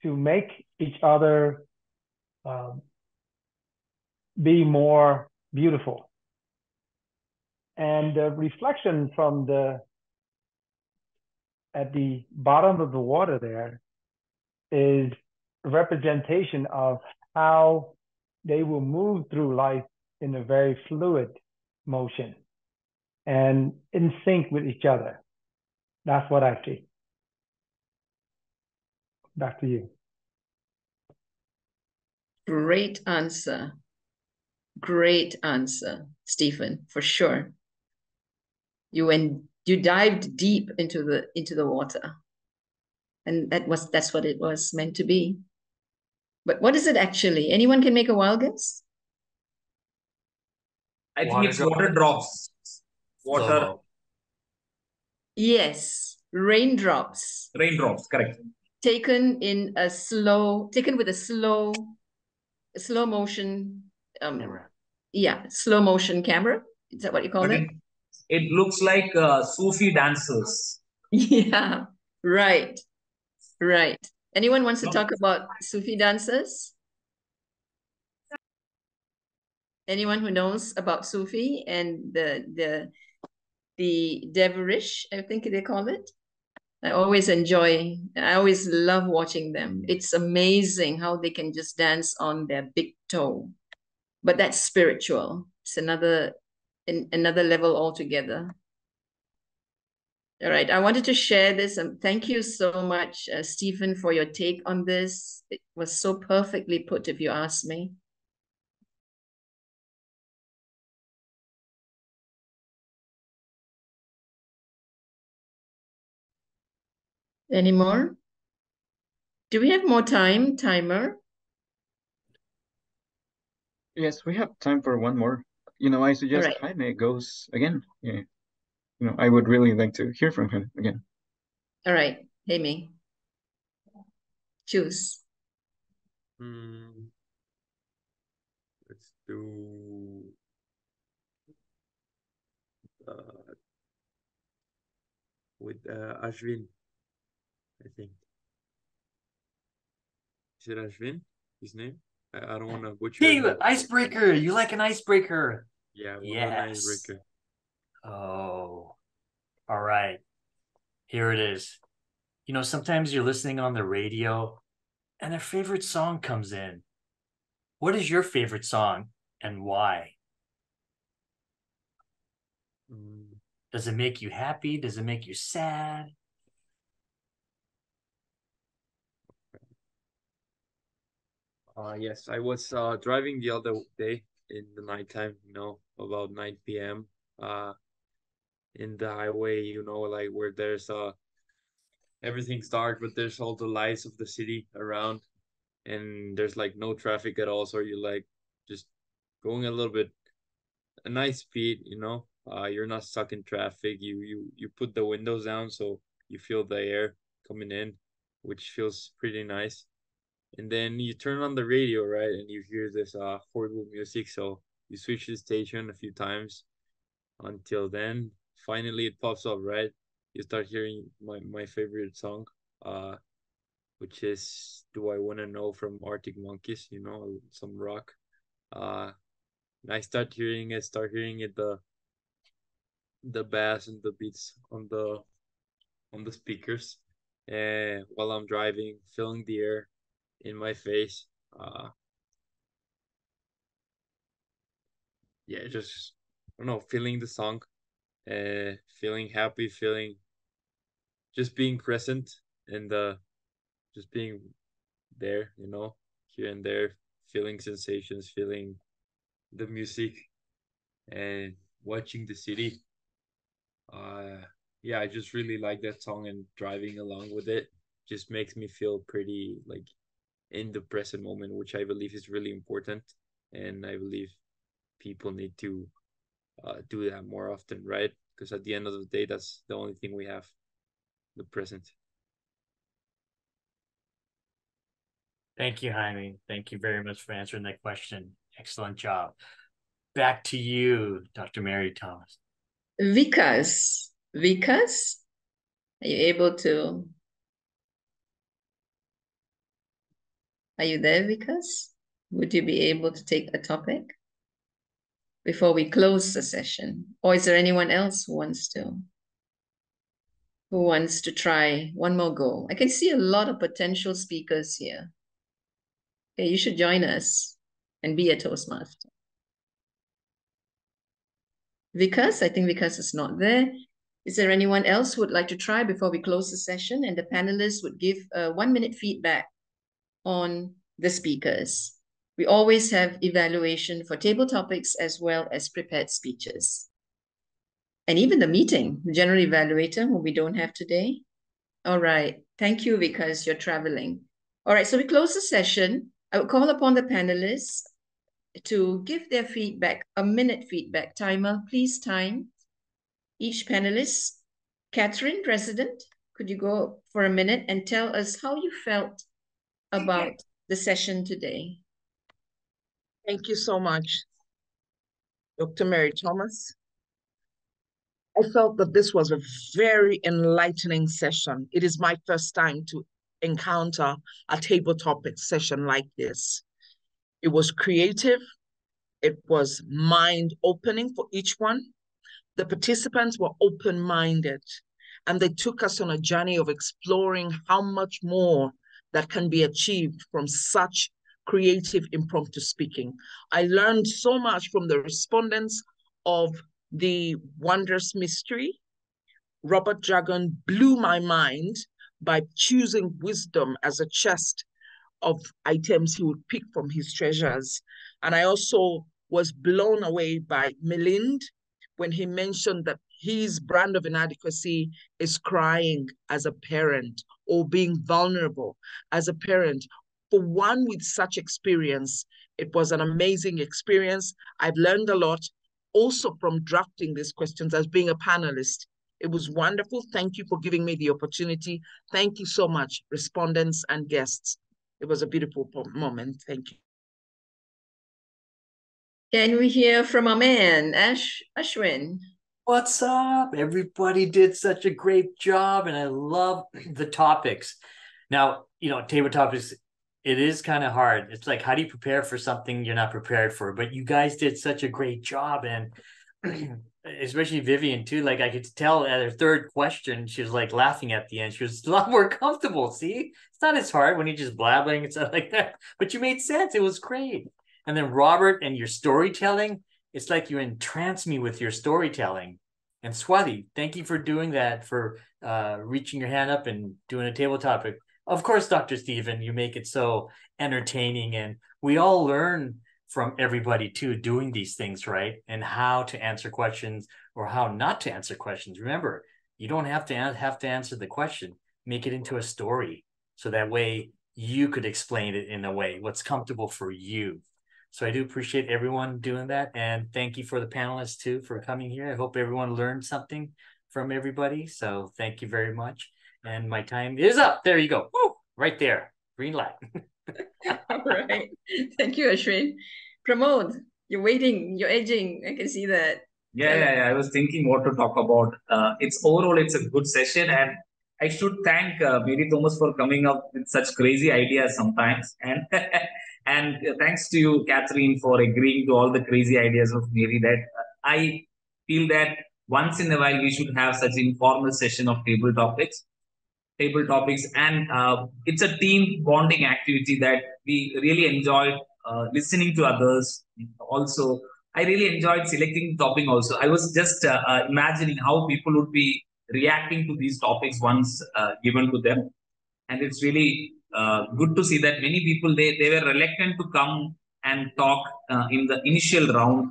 to make each other be more beautiful. And the reflection from at the bottom of the water there is a representation of how they will move through life in a very fluid motion and in sync with each other. That's what I see. Back to you. Great answer. Great answer, Stephen, for sure. You dived deep into the water. And that's what it was meant to be. But what is it actually? Anyone can make a wild guess? I think it's water drops. Water. Yes, raindrops. Raindrops, correct. Taken with a slow motion. Slow motion camera. Is that what you call it? It looks like Sufi dancers. Yeah, right. Anyone wants to talk about Sufi dancers? Anyone who knows about Sufi and the dervish, I think they call it. I always love watching them. It's amazing how they can just dance on their big toe. But that's spiritual. It's another level altogether. All right, I wanted to share this, and thank you so much, Stephen, for your take on this. It was so perfectly put, if you ask me. Any more? Do we have more time, timer? Yes, we have time for one more. I suggest Jaime goes again. Yeah. I would really like to hear from him again. All right, Jaime. Choose. Let's do with Ashwin, I think. Is it Ashwin? His name? I don't want to butcher. Hey, icebreaker! You like an icebreaker? Yeah, we'll do an icebreaker. Oh, all right. Here it is. Sometimes you're listening on the radio and a favorite song comes in. What is your favorite song and why? Does it make you happy? Does it make you sad? Yes, I was driving the other day in the nighttime, about 9 p.m. In the highway, like where there's everything's dark, but there's all the lights of the city around, and there's like no traffic at all, so you're like just going a little bit a nice speed, you're not stuck in traffic. You put the windows down so you feel the air coming in, which feels pretty nice. And then you turn on the radio, right, and you hear this horrible music, so you switch the station a few times until then finally it pops up, right? You start hearing my favorite song, which is Do I Wanna Know from Arctic Monkeys, some rock. I start hearing it, the bass and the beats on the speakers, while I'm driving, feeling the air in my face. Just I don't know, feeling the song, feeling happy, feeling just being present, and just being there, here and there, feeling sensations, feeling the music, and watching the city. I just really like that song, and driving along with it just makes me feel pretty like in the present moment, which I believe is really important, and I believe people need to do that more often, right? Because at the end of the day, that's the only thing we have, the present. Thank you, Jaime. Thank you very much for answering that question. Excellent job. back to you, Dr. Mary Thomas. Vikas, are you able to? Are you there, Vikas? Would you be able to take a topic before we close the session? Or is there anyone else who wants to try one more go? I can see a lot of potential speakers here. Okay, you should join us and be a Toastmaster. Vikas, I think Vikas is not there. Is there anyone else who would like to try before we close the session? And the panelists would give a 1-minute feedback on the speakers. We always have evaluation for table topics as well as prepared speeches. And even the meeting, the general evaluator, who we don't have today. All right. Thank you, because you're traveling. All right. So we close the session. I will call upon the panelists to give their feedback, a minute feedback timer. Please time each panelist. Catherine, President, could you go for a minute and tell us how you felt about the session today? Thank you so much, Dr. Mary Thomas. I felt that this was a very enlightening session. It is my first time to encounter a table topic session like this. It was creative. It was mind-opening for each one. The participants were open-minded, and they took us on a journey of exploring how much more that can be achieved from such creative impromptu speaking. I learned so much from the respondents of the Wondrous Mystery. Robert Dragon blew my mind by choosing wisdom as a chest of items he would pick from his treasures. And I also was blown away by Milind when he mentioned that his brand of inadequacy is crying as a parent or being vulnerable as a parent. For one with such experience, it was an amazing experience. I've learned a lot also from drafting these questions as being a panelist. It was wonderful. Thank you for giving me the opportunity. Thank you so much, respondents and guests. It was a beautiful moment. Thank you. Can we hear from our man, Ashwin? What's up? Everybody did such a great job, and I love the topics. Now, table topics, it is kind of hard. It's like, how do you prepare for something you're not prepared for? But you guys did such a great job, and especially Vivian too. Like, I could tell at her third question, she was like laughing at the end. She was a lot more comfortable. See, it's not as hard when you're just blabbing and stuff like that. But you made sense. It was great. And then Robert and your storytelling, it's like you entranced me with your storytelling. And Swati, thank you for doing that, for reaching your hand up and doing a table topic. Of course, Dr. Stephen, you make it so entertaining, and we all learn from everybody too, doing these things, right? And how to answer questions or how not to answer questions. Remember, you don't have to answer the question. Make it into a story, so that way you could explain it in a way what's comfortable for you. So I do appreciate everyone doing that. And thank you for the panelists too for coming here. I hope everyone learned something from everybody. So thank you very much. And my time is up. There you go. Woo! Right there. Green light. All right. Thank you, Ashwin. Pramod, you're waiting. You're edging. I can see that. Yeah. I was thinking what to talk about. It's a good session, and I should thank Mary Thomas for coming up with such crazy ideas sometimes, and and thanks to you, Catherine, for agreeing to all the crazy ideas of Mary. That I feel that once in a while we should have such informal session of table topics, and it's a team bonding activity that we really enjoyed listening to others. Also, I really enjoyed selecting the topic. Also, I was just imagining how people would be reacting to these topics once given to them, and it's really good to see that many people they were reluctant to come and talk in the initial round.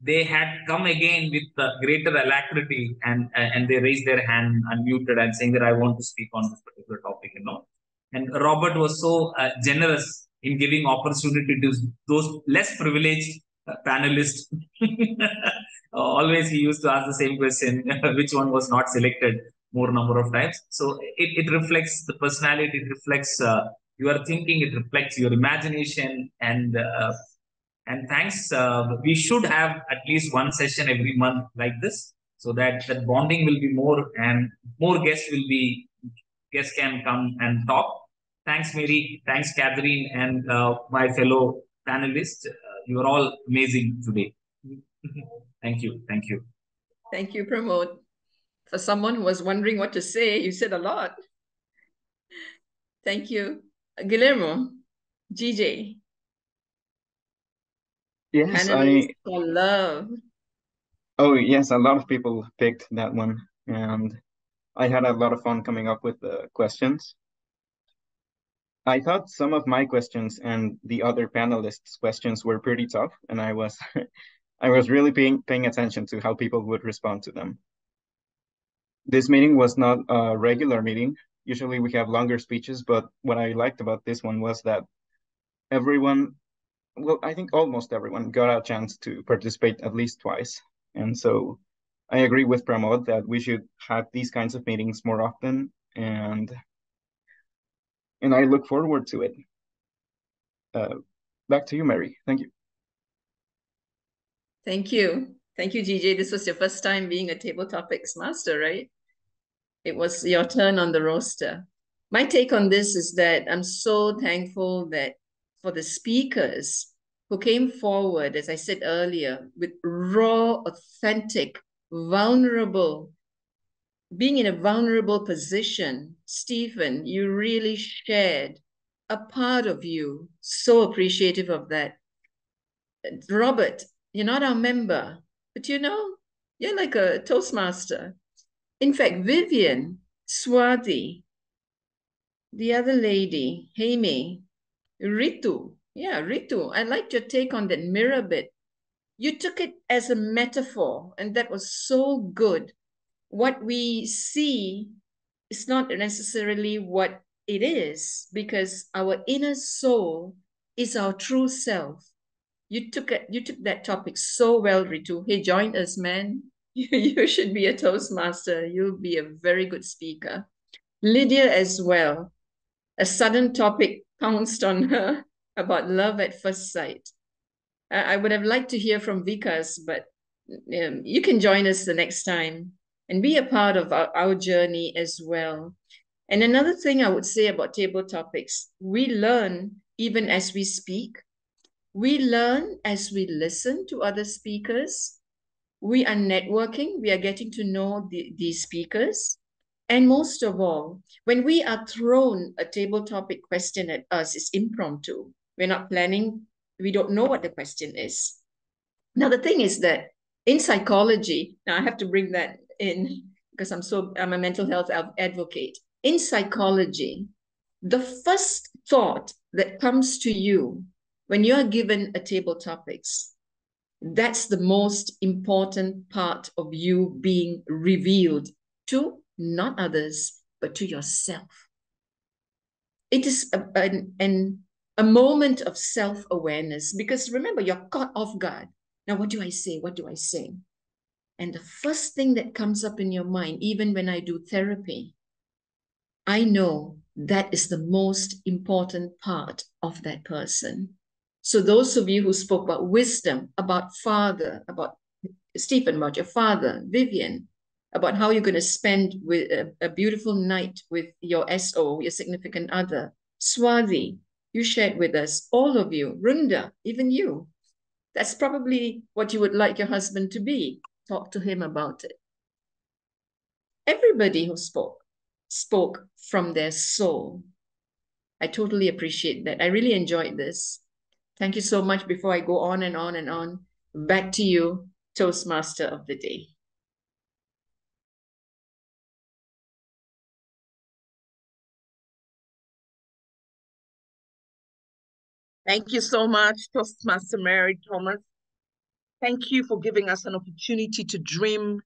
They had come again with greater alacrity, and they raised their hand unmuted and saying that I want to speak on this particular topic, And Robert was so generous in giving opportunity to those less privileged panelists. Always he used to ask the same question, which one was not selected more number of times. So it reflects the personality, it reflects your thinking, it reflects your imagination, and And thanks. We should have at least one session every month like this, so that the bonding will be more and more guests can come and talk. Thanks, Mary. Thanks, Catherine, and my fellow panelists. You are all amazing today. Thank you. Thank you. Thank you, Pramod. For someone who was wondering what to say, you said a lot. Thank you. Guillermo, GJ. Yes, Panelists for love. Oh, yes, a lot of people picked that one, and I had a lot of fun coming up with the questions. I thought some of my questions and the other panelists' questions were pretty tough, and I was I was really paying attention to how people would respond to them. This meeting was not a regular meeting. Usually we have longer speeches, but what I liked about this one was that everyone, well, I think almost everyone got a chance to participate at least twice. And so I agree with Pramod that we should have these kinds of meetings more often, and I look forward to it. Back to you, Mary. Thank you. Thank you. Thank you, GJ. This was your first time being a Table Topics Master, right? It was your turn on the roster. My take on this is that I'm so thankful that for the speakers who came forward, as I said earlier, with raw, authentic, vulnerable, being in a vulnerable position. Stephen, you really shared a part of you. So appreciative of that. Robert, you're not our member, but you're like a Toastmaster. In fact, Vivian, Swati, the other lady, Haime, Ritu. Yeah, Ritu, I liked your take on that mirror bit. You took it as a metaphor, and that was so good. What we see is not necessarily what it is, because our inner soul is our true self. You took that topic so well, Ritu. Hey, join us, man. You should be a Toastmaster. You'll be a very good speaker. Lydia as well. A sudden topic pounced on her about love at first sight. I would have liked to hear from Vikas, but you can join us the next time and be a part of our journey as well. And another thing I would say about table topics, we learn even as we speak. We learn as we listen to other speakers. We are networking. We are getting to know these speakers. And most of all, when we are thrown a table topic question at us, it's impromptu. We're not planning. We don't know what the question is. Now, the thing is that in psychology, now I have to bring that in because I'm a mental health advocate. In psychology, the first thought that comes to you when you're given a table topics, that's the most important part of you being revealed to not others, but to yourself. It is a moment of self-awareness, because remember, you're caught off guard. Now, what do I say? What do I say? And the first thing that comes up in your mind, even when I do therapy, I know that is the most important part of that person. So those of you who spoke about wisdom, about father, about Stephen, about your father, Vivian, about how you're going to spend with a beautiful night with your SO, your significant other, Swati, you shared with us, all of you, Runda, even you. That's probably what you would like your husband to be. Talk to him about it. Everybody who spoke from their soul. I totally appreciate that. I really enjoyed this. Thank you so much. Before I go on and on and on, back to you, Toastmaster of the day. Thank you so much, Toastmaster Mary Thomas. Thank you for giving us an opportunity to dream,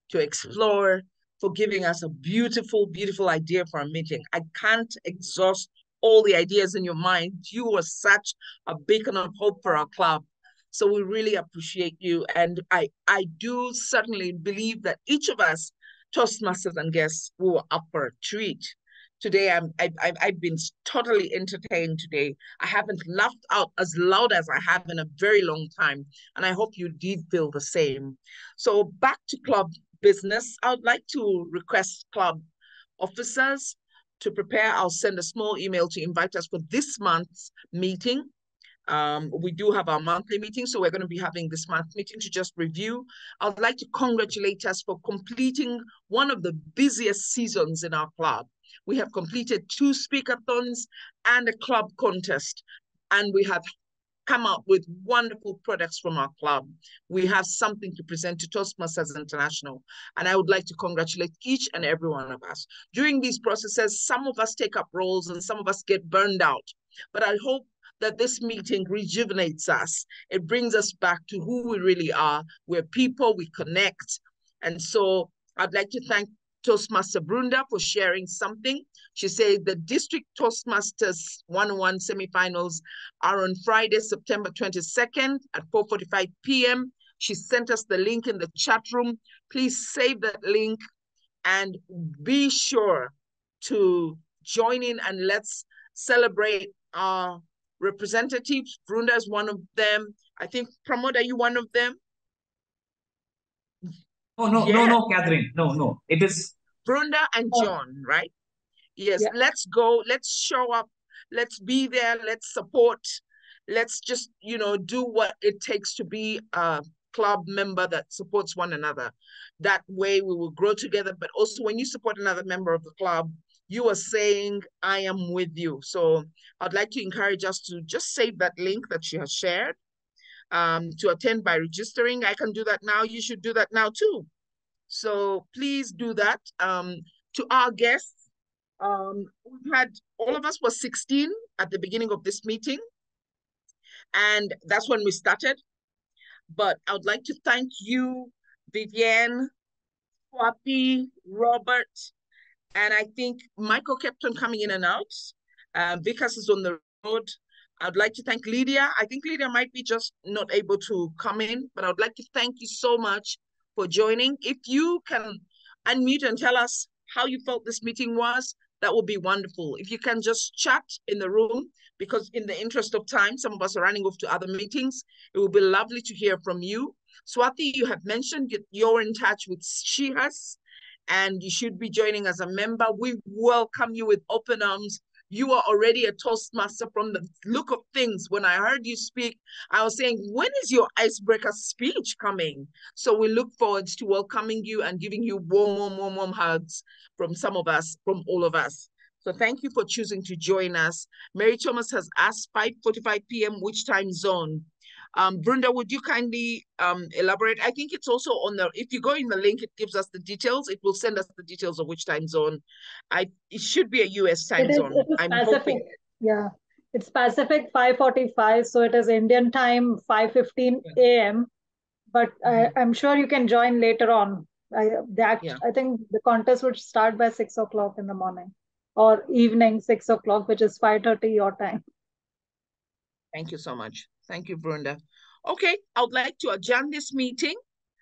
to explore, for giving us a beautiful, beautiful idea for a meeting. I can't exhaust all the ideas in your mind. You were such a beacon of hope for our club. So we really appreciate you. And I do certainly believe that each of us, Toastmasters and guests, we were up for a treat. Today, I've been totally entertained today. I haven't laughed out as loud as I have in a very long time, and I hope you did feel the same. So back to club business, I would like to request club officers to prepare. I'll send a small email to invite us for this month's meeting. We do have our monthly meeting, so we're going to be having this month meeting to just review. I would like to congratulate us for completing one of the busiest seasons in our club. We have completed 2 speakathons and a club contest, and we have come out with wonderful products from our club. We have something to present to Toastmasters International, and I would like to congratulate each and every one of us. During these processes, some of us take up roles and some of us get burned out, but I hope that this meeting rejuvenates us. It brings us back to who we really are. We're people, we connect. And so I'd like to thank Toastmaster Brunda for sharing something. She said the District Toastmasters 101 semifinals are on Friday, September 22nd at 4:45 p.m. She sent us the link in the chat room. Please save that link and be sure to join in, and let's celebrate our representatives. Brunda is one of them. I think, Pramod, are you one of them? No, Catherine. No. It is Brunda and John, right? Yes, yeah. Let's go. Let's show up. Let's be there. Let's support. Let's just, do what it takes to be a club member that supports one another. That way we will grow together. But also when you support another member of the club, you are saying, I am with you. So I'd like to encourage us to just save that link that she has shared to attend by registering. I can do that now. You should do that now too. So please do that. To our guests, we had, all of us were 16 at the beginning of this meeting, and that's when we started. But I would like to thank you, Vivienne, Swapi, Robert, and I think Michael kept on coming in and out. Vikas is on the road. I'd like to thank Lydia. I think Lydia might be just not able to come in, but I would like to thank you so much for joining. If you can unmute and tell us how you felt this meeting was, that would be wonderful. If you can just chat in the room, because in the interest of time, some of us are running off to other meetings. It would be lovely to hear from you. Swati, you have mentioned you're in touch with Shihas, and you should be joining as a member. We welcome you with open arms. You are already a Toastmaster from the look of things. When I heard you speak, I was saying, when is your icebreaker speech coming? So we look forward to welcoming you and giving you warm hugs from some of us, from all of us. So thank you for choosing to join us. Mary Thomas has asked 5:45 p.m. which time zone? Brunda, would you kindly elaborate? I think it's also on the, if you go in the link, it gives us the details. It will send us the details of which time zone. It should be a US time zone. I'm hoping. Yeah, it's Pacific 5:45, so it is Indian time 5:15 a.m. But I'm sure you can join later on. I think the contest would start by 6 o'clock in the morning or evening 6 o'clock, which is 5:30 your time. Thank you so much. Thank you, Brenda. Okay, I would like to adjourn this meeting.